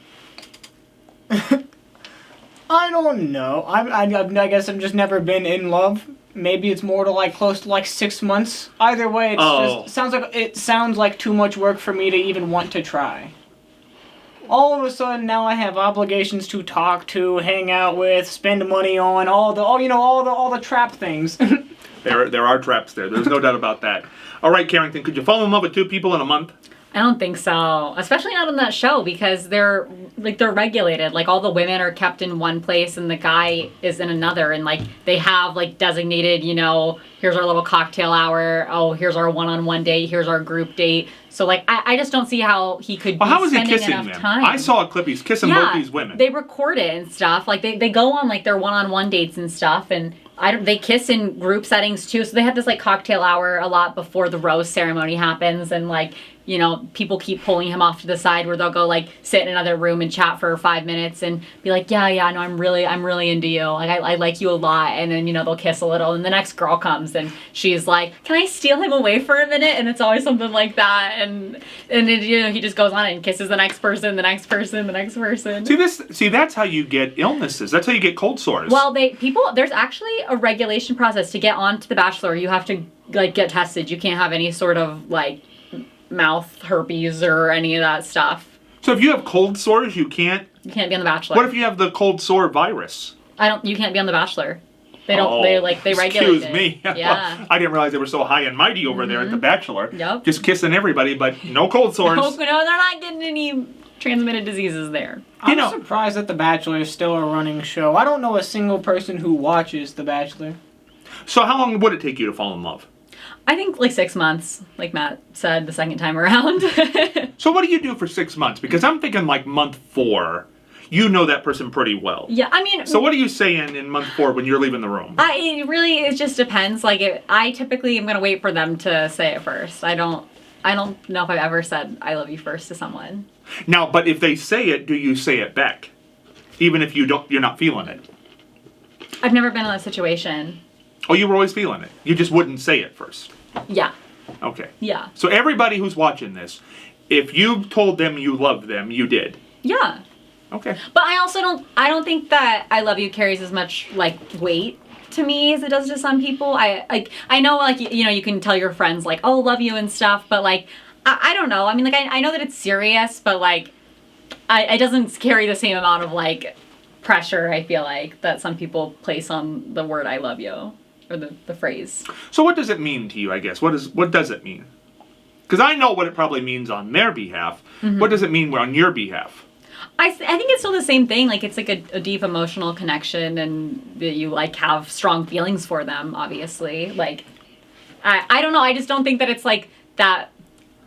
I don't know. I guess I've just never been in love. Maybe it's more to like close to like 6 months. Either way, it sounds like too much work for me to even want to try. All of a sudden now I have obligations to talk to, hang out with, spend money on, all the trap things. There are traps there. There's no doubt about that. All right, Kerrington, could you fall in love with 2 people in a month? I don't think so, especially not on that show because they're regulated. Like all the women are kept in one place and the guy is in another, and like they have like designated, here's our little cocktail hour. Oh, here's our one-on-one date. Here's our group date. So like I just don't see how he could Well, be how is he spending kissing enough them? time. I saw a clip. He's kissing both these women. They record it and stuff. Like they go on like their one-on-one dates and stuff, and they kiss in group settings too. So they have this like cocktail hour a lot before the rose ceremony happens, and like people keep pulling him off to the side where they'll go like sit in another room and chat for 5 minutes and be like, yeah, no, I'm really into you. Like I like you a lot, and then they'll kiss a little, and the next girl comes and she's like, can I steal him away for a minute? And it's always something like that, and then, he just goes on and kisses the next person, the next person, the next person. See, that's how you get illnesses. That's how you get cold sores. Well, there's actually a regulation process to get on to The Bachelor. You have to like get tested. You can't have any sort of like mouth herpes or any of that stuff. So if you have cold sores, you can't be on The Bachelor. What if you have the cold sore virus? You can't be on The Bachelor. They don't. They regulate Excuse it. me. Yeah. I didn't realize they were so high and mighty over there at The Bachelor. Yep. Just kissing everybody, but no cold sores. No, they're not getting any transmitted diseases there. I'm surprised that The Bachelor is still a running show. I don't know a single person who watches The Bachelor. So how long would it take you to fall in love? I think like 6 months, like Matt said the second time around. So what do you do for 6 months? Because I'm thinking like month 4, you know that person pretty well. Yeah, I mean. So what are you saying in month 4 when you're leaving the room? It just depends. Like I typically am gonna wait for them to say it first. I don't know if I've ever said I love you first to someone. Now, but if they say it, do you say it back? Even if you're not feeling it? I've never been in that situation. Oh, you were always feeling it. You just wouldn't say it first. Yeah. Okay. Yeah. So everybody who's watching this, if you told them you loved them, you did. Yeah. Okay. But I don't think that I love you carries as much like weight to me as it does to some people. I know like you can tell your friends like, oh, love you and stuff, but like I don't know. I mean, like I know that it's serious, but like it doesn't carry the same amount of like pressure, I feel like, that some people place on the word I love you. Or the phrase. So what does it mean to you, I guess? What does it mean? Because I know what it probably means on their behalf. Mm-hmm. What does it mean on your behalf? I think it's still the same thing. Like it's like a deep emotional connection, and that you like have strong feelings for them, obviously. Like I don't know, I just don't think that it's like that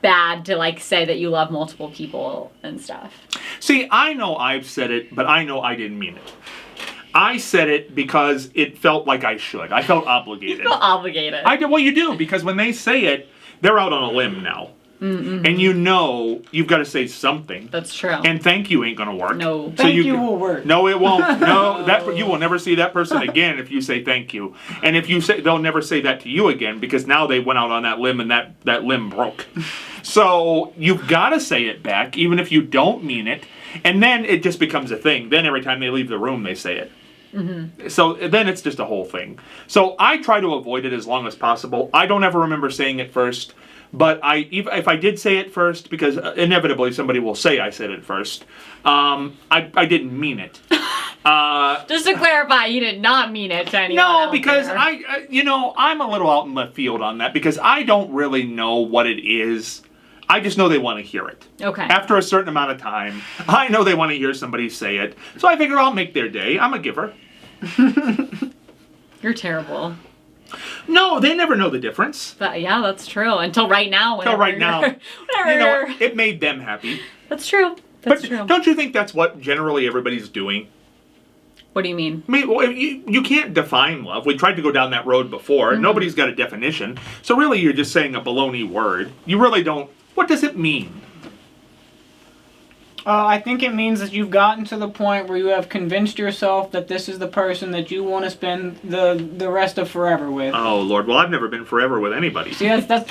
bad to like say that you love multiple people and stuff. See, I know I've said it, but I know I didn't mean it. I said it because it felt like I should. I felt obligated. You feel obligated. I did. Well, you do, because when they say it, they're out on a limb now. Mm-hmm. And you've got to say something. That's true. And thank you ain't going to work. No. Thank you will work. No, it won't. No, you will never see that person again if you say thank you. And if you say, they'll never say that to you again, because now they went out on that limb and that limb broke. So you've got to say it back, even if you don't mean it. And then it just becomes a thing. Then every time they leave the room, they say it. Mm-hmm. So then it's just a whole thing. So I try to avoid it as long as possible. I don't ever remember saying it first, but if I did say it first, because inevitably somebody will say I said it first, I didn't mean it. Just to clarify, you did not mean it to anyone No, else because there. I'm a little out in left field on that, because I don't really know what it is. I just know they want to hear it. Okay. After a certain amount of time, I know they want to hear somebody say it. So I figure I'll make their day. I'm a giver. You're terrible. No, they never know the difference. Yeah, that's true. Until right now. Until right now. Whenever. You know, it made them happy. That's true. That's But true. don't you think that's what generally everybody's doing? What do you mean? I mean, well, you can't define love. We tried to go down that road before. Mm-hmm. Nobody's got a definition. So really, you're just saying a baloney word. You really don't. What does it mean? I think it means that you've gotten to the point where you have convinced yourself that this is the person that you want to spend the rest of forever with. Oh, Lord. Well, I've never been forever with anybody. See, that's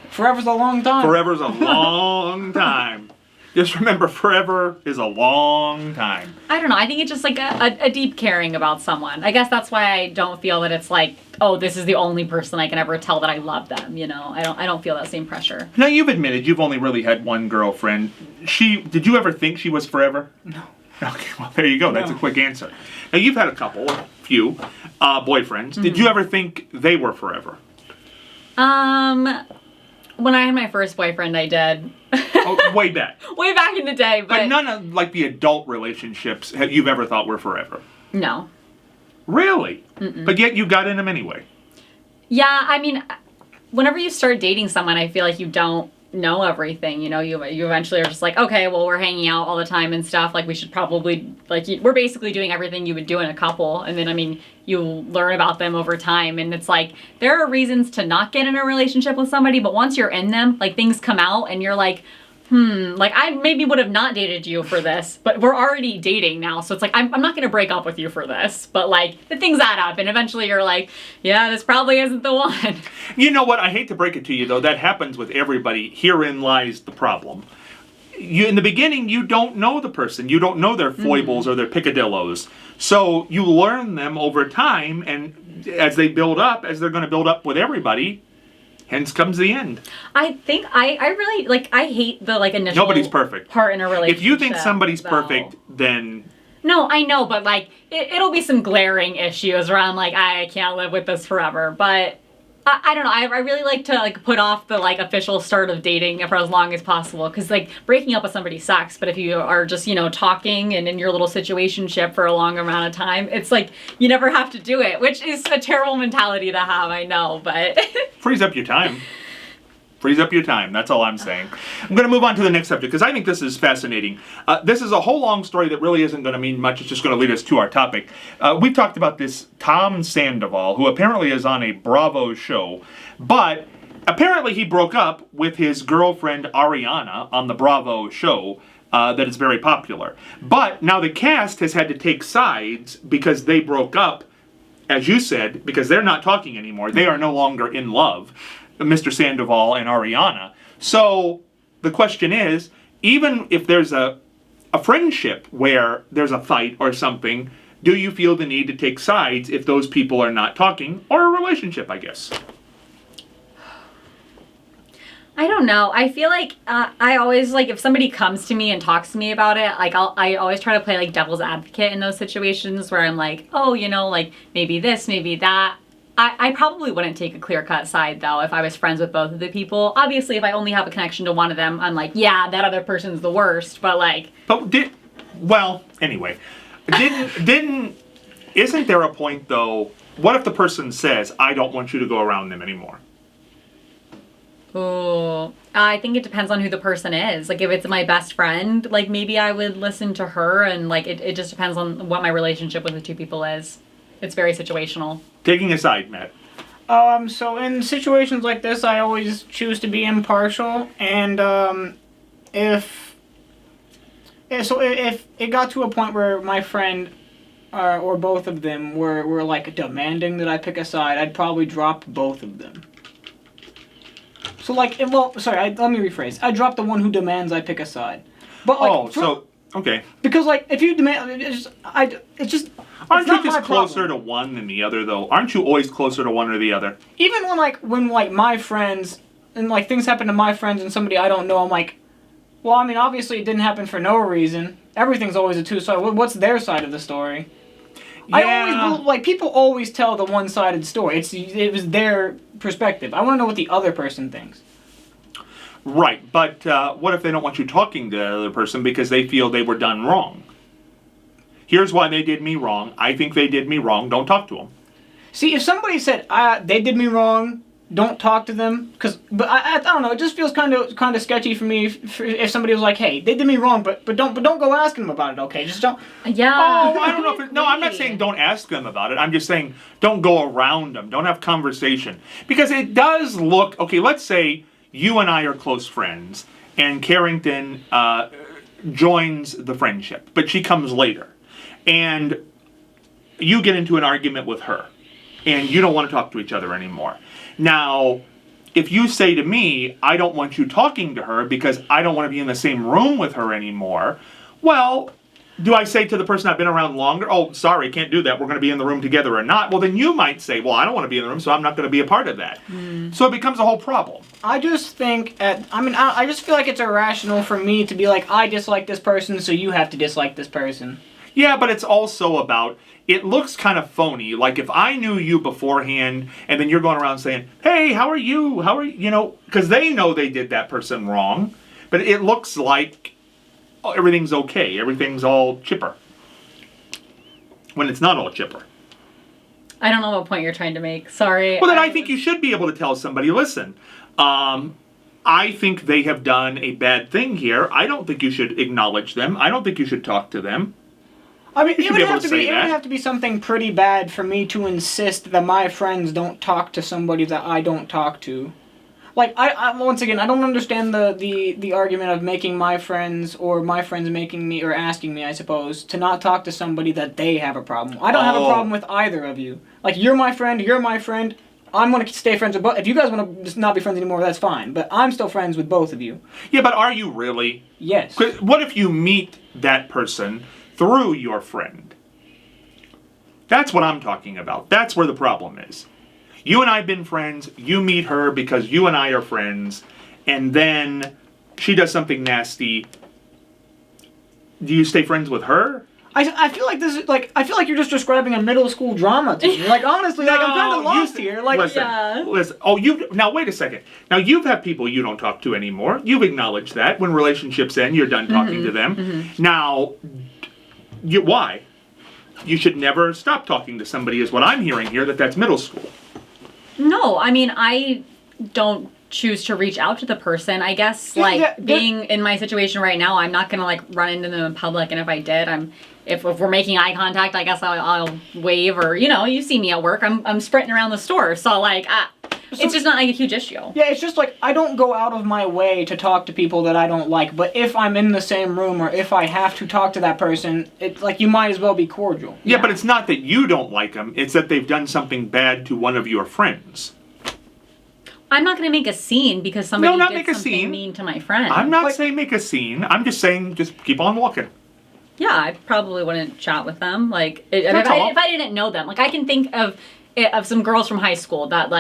forever's a long time. Forever's a long time. Just remember, forever is a long time. I don't know. I think it's just like a deep caring about someone. I guess that's why I don't feel that it's like, oh, this is the only person I can ever tell that I love them. You know, I don't feel that same pressure. Now, you've admitted you've only really had one girlfriend. Did you ever think she was forever? No. Okay, well, there you go. That's No. a quick answer. Now, you've had a few boyfriends. Mm-hmm. Did you ever think they were forever? When I had my first boyfriend, I did. Oh, way back. Way back in the day, But none of, like, the adult relationships you've ever thought were forever. No. Really? Mm-mm. But yet you got in them anyway. Yeah, I mean, whenever you start dating someone, I feel like you don't know everything. You know, you eventually are just like, okay, well, we're hanging out all the time and stuff. Like, we should probably, like, we're basically doing everything you would do in a couple. And then, I mean, you learn about them over time. And it's like, there are reasons to not get in a relationship with somebody, but once you're in them, like, things come out and you're like, like, I maybe would have not dated you for this, but we're already dating now. So it's like, I'm not going to break up with you for this. But, like, the things add up. And eventually you're like, yeah, this probably isn't the one. You know what? I hate to break it to you, though. That happens with everybody. Herein lies the problem. In the beginning, you don't know the person. You don't know their foibles or their picadillos. So you learn them over time. And as they build up, as they're going to build up with everybody, hence comes the end. I think I really, like, I hate the, like, initial Nobody's perfect. part in a relationship. If you think somebody's though. perfect, then... No, I know, but, like, it'll be some glaring issues around, like, I can't live with this forever. But I don't know. I really like to, like, put off the, like, official start of dating for as long as possible. Because, like, breaking up with somebody sucks. But if you are just, you know, talking and in your little situationship for a long amount of time, it's like you never have to do it, which is a terrible mentality to have, I know, but... Frees up your time. Frees up your time. That's all I'm saying. I'm going to move on to the next subject because I think this is fascinating. This is a whole long story that really isn't going to mean much. It's just going to lead us to our topic. We've talked about this Tom Sandoval, who apparently is on a Bravo show, but apparently he broke up with his girlfriend Ariana on the Bravo show. That is very popular. But now the cast has had to take sides because they broke up, as you said, because they're not talking anymore. They are no longer in love. Mr. Sandoval and Ariana. So the question is, even if there's a friendship where there's a fight or something, do you feel the need to take sides if those people are not talking? Or a relationship, I guess. I don't know. I feel like I always, like, if somebody comes to me and talks to me about it, like, I always try to play, like, devil's advocate in those situations where I'm like, oh, you know, like, maybe this, maybe that. I probably wouldn't take a clear-cut side, though, if I was friends with both of the people. Obviously, if I only have a connection to one of them, I'm like, yeah, that other person's the worst, but, like... Anyway. Isn't there a point, though, what if the person says, I don't want you to go around them anymore? Ooh, I think it depends on who the person is. Like, if it's my best friend, like, maybe I would listen to her, and, like, it just depends on what my relationship with the two people is. It's very situational. Taking a side, Matt. So in situations like this, I always choose to be impartial, and if it got to a point where my friend or both of them were like demanding that I pick a side, I'd probably drop both of them. So like, let me rephrase. I'd drop the one who demands I pick a side. But like, okay. Because like, if you demand, Aren't you just closer to one than the other, though? Aren't you always closer to one or the other? Even when my friends, and like things happen to my friends and somebody I don't know, I'm like, well, I mean, obviously it didn't happen for no reason. Everything's always a two-side. What's their side of the story? Yeah. People always tell the one-sided story. It was their perspective. I want to know what the other person thinks. Right, but what if they don't want you talking to the other person because they feel they were done wrong? Here's why they did me wrong. I think they did me wrong. Don't talk to them. See, if somebody said, they did me wrong, don't talk to them, but I don't know, it just feels kind of sketchy for me if somebody was like, hey, they did me wrong, but don't go asking them about it, okay? Just don't. Yeah. Oh, I don't know if no, I'm not saying don't ask them about it. I'm just saying don't go around them. Don't have conversation. Because it does look, okay, let's say you and I are close friends, and Kerrington joins the friendship, but she comes later. And you get into an argument with her, and you don't want to talk to each other anymore. Now, if you say to me, I don't want you talking to her because I don't want to be in the same room with her anymore, well, do I say to the person I've been around longer, oh, sorry, can't do that, we're going to be in the room together or not? Well, then you might say, well, I don't want to be in the room, so I'm not going to be a part of that. So it becomes a whole problem. I just think, I just feel like it's irrational for me to be like, I dislike this person, so you have to dislike this person. Yeah, but it's also about, it looks kind of phony. Like if I knew you beforehand and then you're going around saying, hey, how are you? Because they know they did that person wrong, but it looks like everything's okay. Everything's all chipper. When it's not all chipper. I don't know what point you're trying to make. Sorry. Well, then I think you should be able to tell somebody, listen, I think they have done a bad thing here. I don't think you should acknowledge them. I don't think you should talk to them. I mean, it would have to be something pretty bad for me to insist that my friends don't talk to somebody that I don't talk to. Like, I once again, I don't understand the argument of making my friends or my friends making me or asking me, I suppose, to not talk to somebody that they have a problem. I don't have a problem with either of you. Like, you're my friend. I'm going to stay friends with both. If you guys want to just not be friends anymore, that's fine. But I'm still friends with both of you. Yeah, but are you really? Yes. What if you meet that person through your friend? That's what I'm talking about. That's where the problem is. You and I have been friends. You meet her because you and I are friends. And then she does something nasty. Do you stay friends with her? I feel like this is I feel like you're just describing a middle school drama to me. Like honestly, No, like I'm kind of lost here. Like listen. Oh, now wait a second. Now you've had people you don't talk to anymore. You've acknowledged that when relationships end, you're done talking to them. Now, why? You should never stop talking to somebody. Is what I'm hearing here. That's middle school. No, I mean I don't choose to reach out to the person. I guess being in my situation right now, I'm not gonna run into them in public. And if I did, if we're making eye contact, I guess I'll wave or you see me at work. I'm sprinting around the store, so it's just not a huge issue. Yeah, it's just I don't go out of my way to talk to people that I don't like. But if I'm in the same room or if I have to talk to that person, it's you might as well be cordial. Yeah, but it's not that you don't like them. It's that they've done something bad to one of your friends. I'm not going to make a scene because somebody did something mean to my friend. I'm not saying make a scene. I'm just saying just keep on walking. Yeah, I probably wouldn't chat with them. If I didn't know them. I can think of some girls from high school that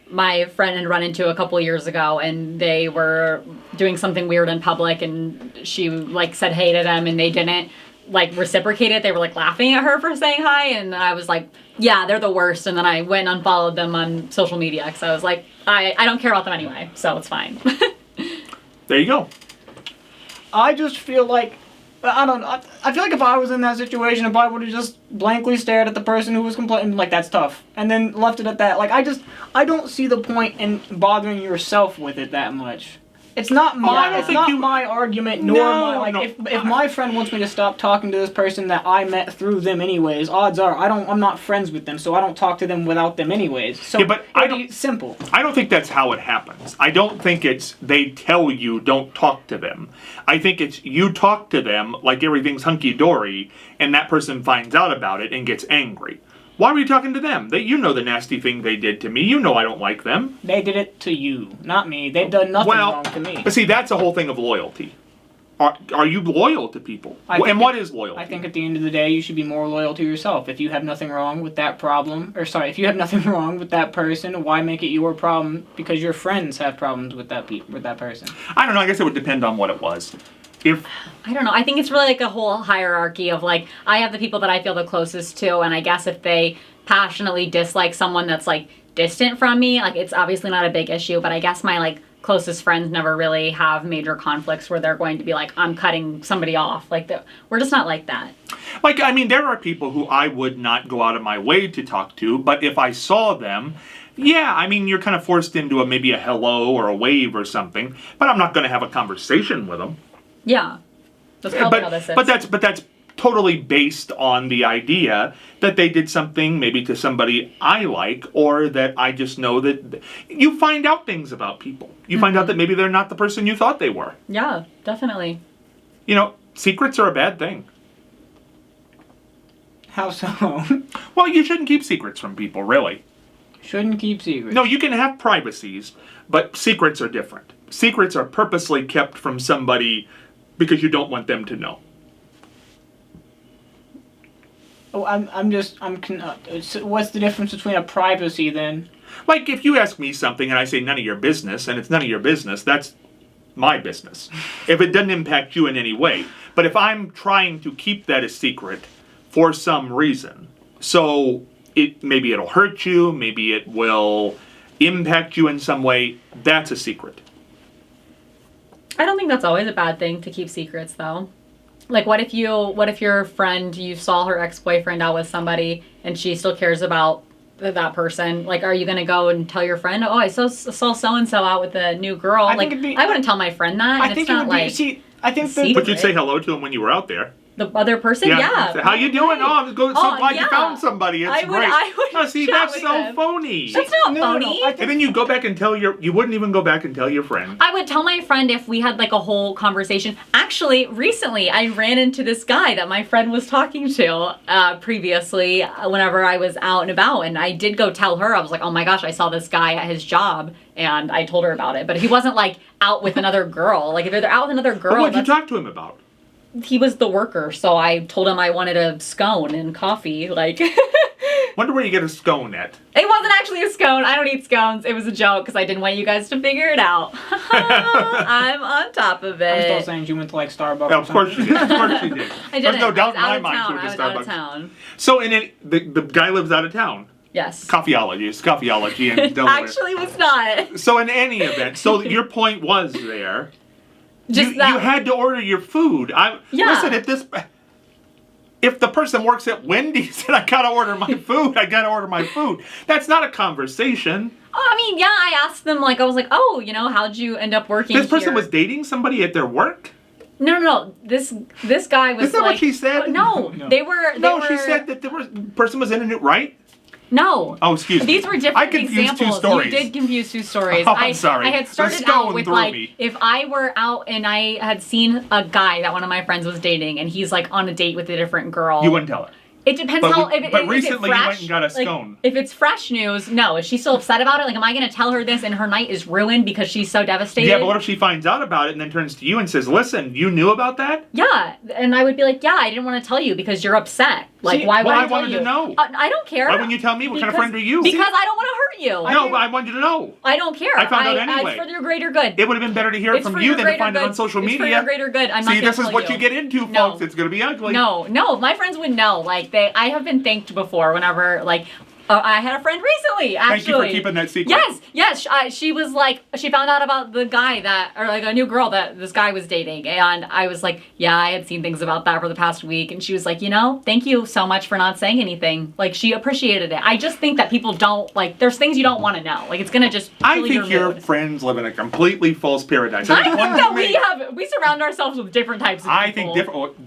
my friend had run into a couple years ago, and they were doing something weird in public, and she said hey to them, and they didn't reciprocate it. They were laughing at her for saying hi, and I was like, yeah, they're the worst. And then I went and unfollowed them on social media because I was like, I don't care about them anyway, so it's fine. There you go. I just feel I don't know. I feel like if I was in that situation, if I would have just blankly stared at the person who was complaining, that's tough, and then left it at that. I don't see the point in bothering yourself with it that much. It's not my argument, nor if my friend wants me to stop talking to this person that I met through them anyways, odds are I'm not friends with them, so I don't talk to them without them anyways. So yeah, but simple. I don't think that's how it happens. I don't think it's they tell you don't talk to them. I think it's you talk to them like everything's hunky-dory, and that person finds out about it and gets angry. Why were you talking to them? You know the nasty thing they did to me. You know I don't like them. They did it to you, not me. They've done nothing wrong to me. But see, that's a whole thing of loyalty. Are you loyal to people? And what is loyalty? I think at the end of the day, you should be more loyal to yourself. If you have nothing wrong with that if you have nothing wrong with that person, why make it your problem? Because your friends have problems with that person. I don't know. I guess it would depend on what it was. I don't know. I think it's really a whole hierarchy of I have the people that I feel the closest to, and I guess if they passionately dislike someone that's distant from me, it's obviously not a big issue, but I guess my closest friends never really have major conflicts where they're going to be like, I'm cutting somebody off. Like, we're just not like that. Like, I mean, there are people who I would not go out of my way to talk to, but if I saw them, yeah, I mean, you're kind of forced into maybe a hello or a wave or something, but I'm not going to have a conversation with them. Yeah. That's probably how this is. But that's totally based on the idea that they did something maybe to somebody I like, or that I just know that you find out things about people. You find out that maybe they're not the person you thought they were. Yeah, definitely. You know, secrets are a bad thing. How so? Well, you shouldn't keep secrets from people, really. Shouldn't keep secrets. No, you can have privacies, but secrets are different. Secrets are purposely kept from somebody because you don't want them to know. Oh, what's the difference between a privacy then? Like, if you ask me something and I say none of your business, and it's none of your business, that's my business. If it doesn't impact you in any way. But if I'm trying to keep that a secret for some reason, so maybe it'll hurt you, maybe it will impact you in some way, that's a secret. I don't think that's always a bad thing to keep secrets, though. Like, what if your friend, you saw her ex-boyfriend out with somebody and she still cares about that person? Like, are you going to go and tell your friend, oh, I saw so-and-so out with a new girl? I wouldn't tell my friend that. I think it would be, But you'd say hello to him when you were out there. The other person? Yeah. How you doing? Oh, I'm so glad you found somebody. It's great. I would see, that's so phony. That's not phony. And then you go back and tell you wouldn't even go back and tell your friend. I would tell my friend if we had like a whole conversation. Actually, recently I ran into this guy that my friend was talking to previously whenever I was out and about. And I did go tell her. I was like, oh my gosh, I saw this guy at his job. And I told her about it. But he wasn't like out with another girl. Like if they're out with another girl. What did you talk to him about? He was the worker, so I told him I wanted a scone and coffee, like... Wonder where you get a scone at. It wasn't actually a scone. I don't eat scones. It was a joke, because I didn't want you guys to figure it out. I'm on top of it. I'm still saying you went to, like, Starbucks. Yeah, of course you did. Of course you did. I There's no doubt in my mind mind you went to Starbucks. I was out of town. So, the guy lives out of town. Yes. Coffeeology in Delaware. Actually was not. So, in any event, so your point was there... Just you had to order your food. Listen, if the person works at Wendy's and I gotta order my food, that's not a conversation. Oh, I mean, yeah, I asked them, like, I was like, oh, how'd you end up working This person here? was dating somebody at their work? No. This guy was. Is that what she said? No, they were. She said that the person was in it, right? No. Oh, excuse me. These were different I confused examples. two stories. You did confuse two stories. Oh, I'm sorry. I had started out with if I were out and I had seen a guy that one of my friends was dating and he's like on a date with a different girl. You wouldn't tell her. It depends But recently you went and got a scone. If it's fresh news, no. Is she still upset about it? Like, am I going to tell her this and her night is ruined because she's so devastated? Yeah, but what if she finds out about it and then turns to you and says, listen, you knew about that? Yeah, and I would be like, yeah, I didn't want to tell you because you're upset. Like, why would I tell you? I wanted to know. I don't care. Why wouldn't you tell me? What kind of friend are you? Because I don't want to hurt you. No, but I wanted you to know. I don't care. I found out anyway. It's for your greater good. It would have been better to hear it from you than to find it on social media. It's for your greater good. I'm not See, gonna this is what you get into, folks. It's going to be ugly. No, my friends would know. Like, I have been thanked before whenever, like, I had a friend recently, actually. Thank you for keeping that secret. Yes. She was like, she found out about the guy or like a new girl that this guy was dating. And I was like, yeah, I had seen things about that for the past week. And she was like, thank you so much for not saying anything. Like, she appreciated it. I just think that people don't, like, there's things you don't want to know. Like, it's going to just I think your friends live in a completely false paradise. I think that we surround ourselves with different types of people. I think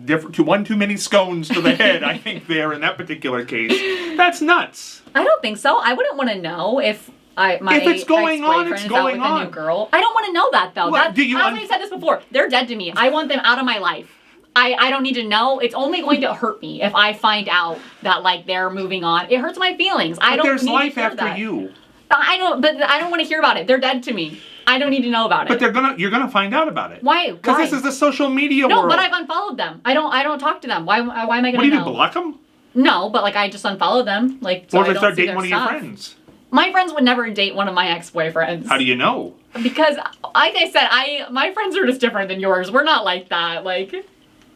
different, too many scones to the head. I think there in that particular case. That's nuts. I don't think so. I wouldn't want to know if it's going on, it's going on. A new girl. I don't want to know that though. Well, I've said this before. They're dead to me. I want them out of my life. I don't need to know. It's only going to hurt me if I find out that like they're moving on. It hurts my feelings. I don't there's need life to hear after that. you. I don't want to hear about it. They're dead to me. I don't need to know about it. But you're gonna find out about it. Why? Because this is the social media world. No, but I've unfollowed them. I don't talk to them. Why am I gonna know? What do you do? Block them? No, but like I just unfollow them. Like, so or if they start dating one of your friends. My friends would never date one of my ex-boyfriends. How do you know? Because, like I said, my friends are just different than yours. We're not like that. Like,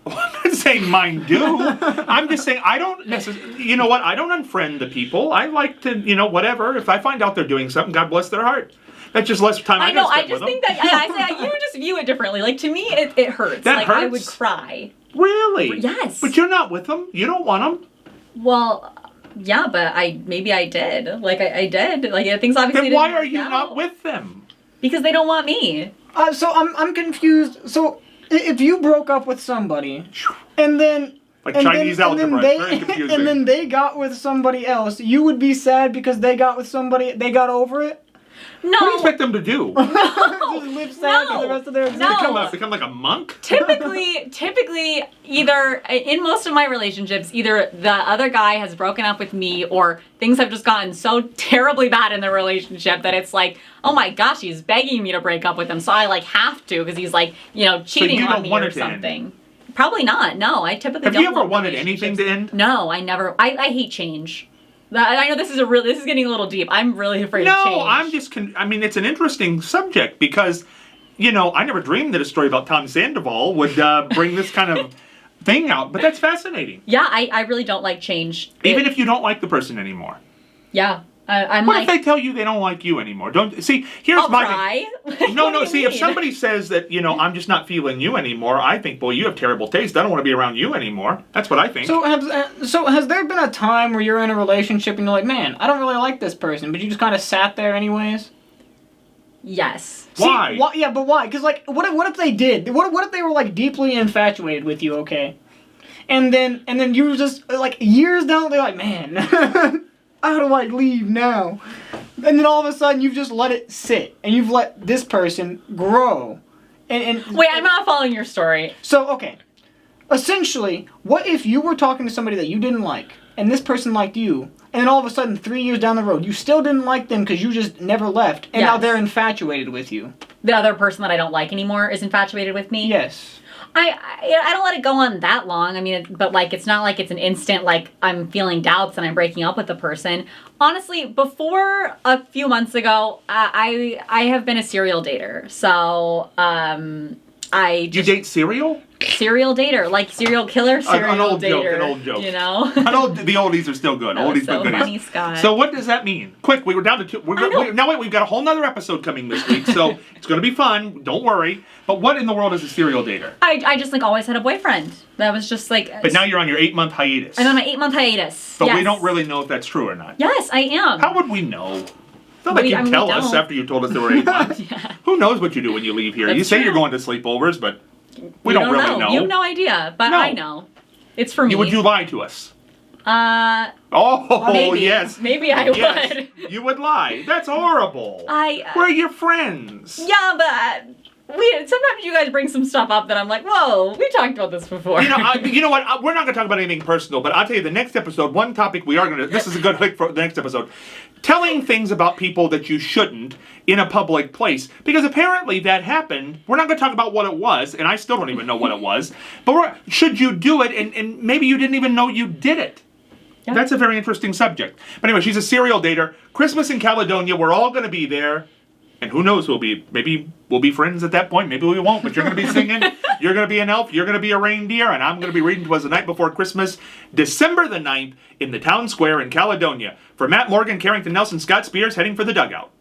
I'm not saying mine do. I'm just saying I don't necessarily. You know what? I don't unfriend the people. I like to, whatever. If I find out they're doing something, God bless their heart. That's just less time I know. gotta I spend just with think them. that you just view it differently. Like to me, it hurts. That like I would hurts? cry. Really? Yes. But you're not with them. You don't want them. Well, yeah, but maybe I did. Like I did. Like things obviously. Then why didn't are you work out. not with them? Because they don't want me. So I'm confused. So if you broke up with somebody, and then Like Chinese algebra. It's very confusing. and then they got with somebody else, you would be sad because they got with somebody, they got over it? No. What do you expect them to do? Just live sad for the rest of their existence? No. Become like a monk? Typically, either in most of my relationships, either the other guy has broken up with me or things have just gotten so terribly bad in the relationship that it's like, oh my gosh, he's begging me to break up with him, so I like have to because he's like, cheating you on don't me want or it to end? something. Probably not. No, I typically Have don't. you ever want wanted anything to end? No, I never. I hate change. I know this is getting a little deep. I'm really afraid of change. No, I'm just. I mean, it's an interesting subject because, I never dreamed that a story about Tom Sandoval would bring this kind of thing out. But that's fascinating. Yeah, I really don't like change. Even if you don't like the person anymore. Yeah, I'm What like. if they tell you they don't like you anymore? Don't see. Here's I'll my cry. thing. No, What do you see, if mean? somebody says that I'm just not feeling you anymore, I think, boy, you have terrible taste. I don't want to be around you anymore. That's what I think. So has there been a time where you're in a relationship and you're like, man, I don't really like this person, but you just kind of sat there anyways? Yes. Why? Yeah, but why? Because like, what if they did? What if they were like deeply infatuated with you? Okay, and then you were just like years down, they're like, man, how do I leave now? And then all of a sudden you've just let it sit, and you've let this person grow. And Wait, I'm not following your story. So okay, essentially, what if you were talking to somebody that you didn't like, and this person liked you, and then all of a sudden 3 years down the road you still didn't like them because you just never left, and now Yes. they're infatuated with you? The other person that I don't like anymore is infatuated with me. Yes. I don't let it go on that long. I mean, but like it's not like it's an instant like I'm feeling doubts and I'm breaking up with the person. Honestly, before a few months ago, I have been a serial dater. So You date cereal? serial dater, like serial killer, serial An old dater. joke, an old joke. You know. The oldies are still good. That was Oldies so but goodies. funny, Scott. So what does that mean? Quick, we were down to two. Now wait, we've got a whole nother episode coming this week, so it's going to be fun. Don't worry. But what in the world is a serial dater? I just like always had a boyfriend. That was just like. But now you're on your 8-month hiatus. I'm on my 8-month hiatus. But yes. we don't really know if that's true or not. Yes, I am. How would we know? It's not like you we tell us don't. after you told us there were 8 months. Yeah. Who knows what you do when you leave here? That's You say true. you're going to sleepovers, but we You don't really know. You have no idea, but No. I know. It's for me. Would you lie to us? Oh, Maybe. yes. Maybe I Yes, would. you would lie. That's horrible. I. We're your friends. Yeah, but sometimes you guys bring some stuff up that I'm like, whoa, we talked about this before. You know what? We're not going to talk about anything personal, but I'll tell you the next episode, one topic we are going to... This is a good hook for the next episode. Telling things about people that you shouldn't in a public place. Because apparently that happened. We're not going to talk about what it was, and I still don't even know what it was. But should you do it, and maybe you didn't even know you did it. Yeah. That's a very interesting subject. But anyway, she's a serial dater. Christmas in Caledonia, we're all going to be there. And who knows, maybe we'll be friends at that point, maybe we won't, but you're going to be singing, you're going to be an elf, you're going to be a reindeer, and I'm going to be reading to us the night before Christmas, December the 9th, in the town square in Caledonia. For Matt Morgan, Kerrington Nelson, Scott Spears, heading for the dugout.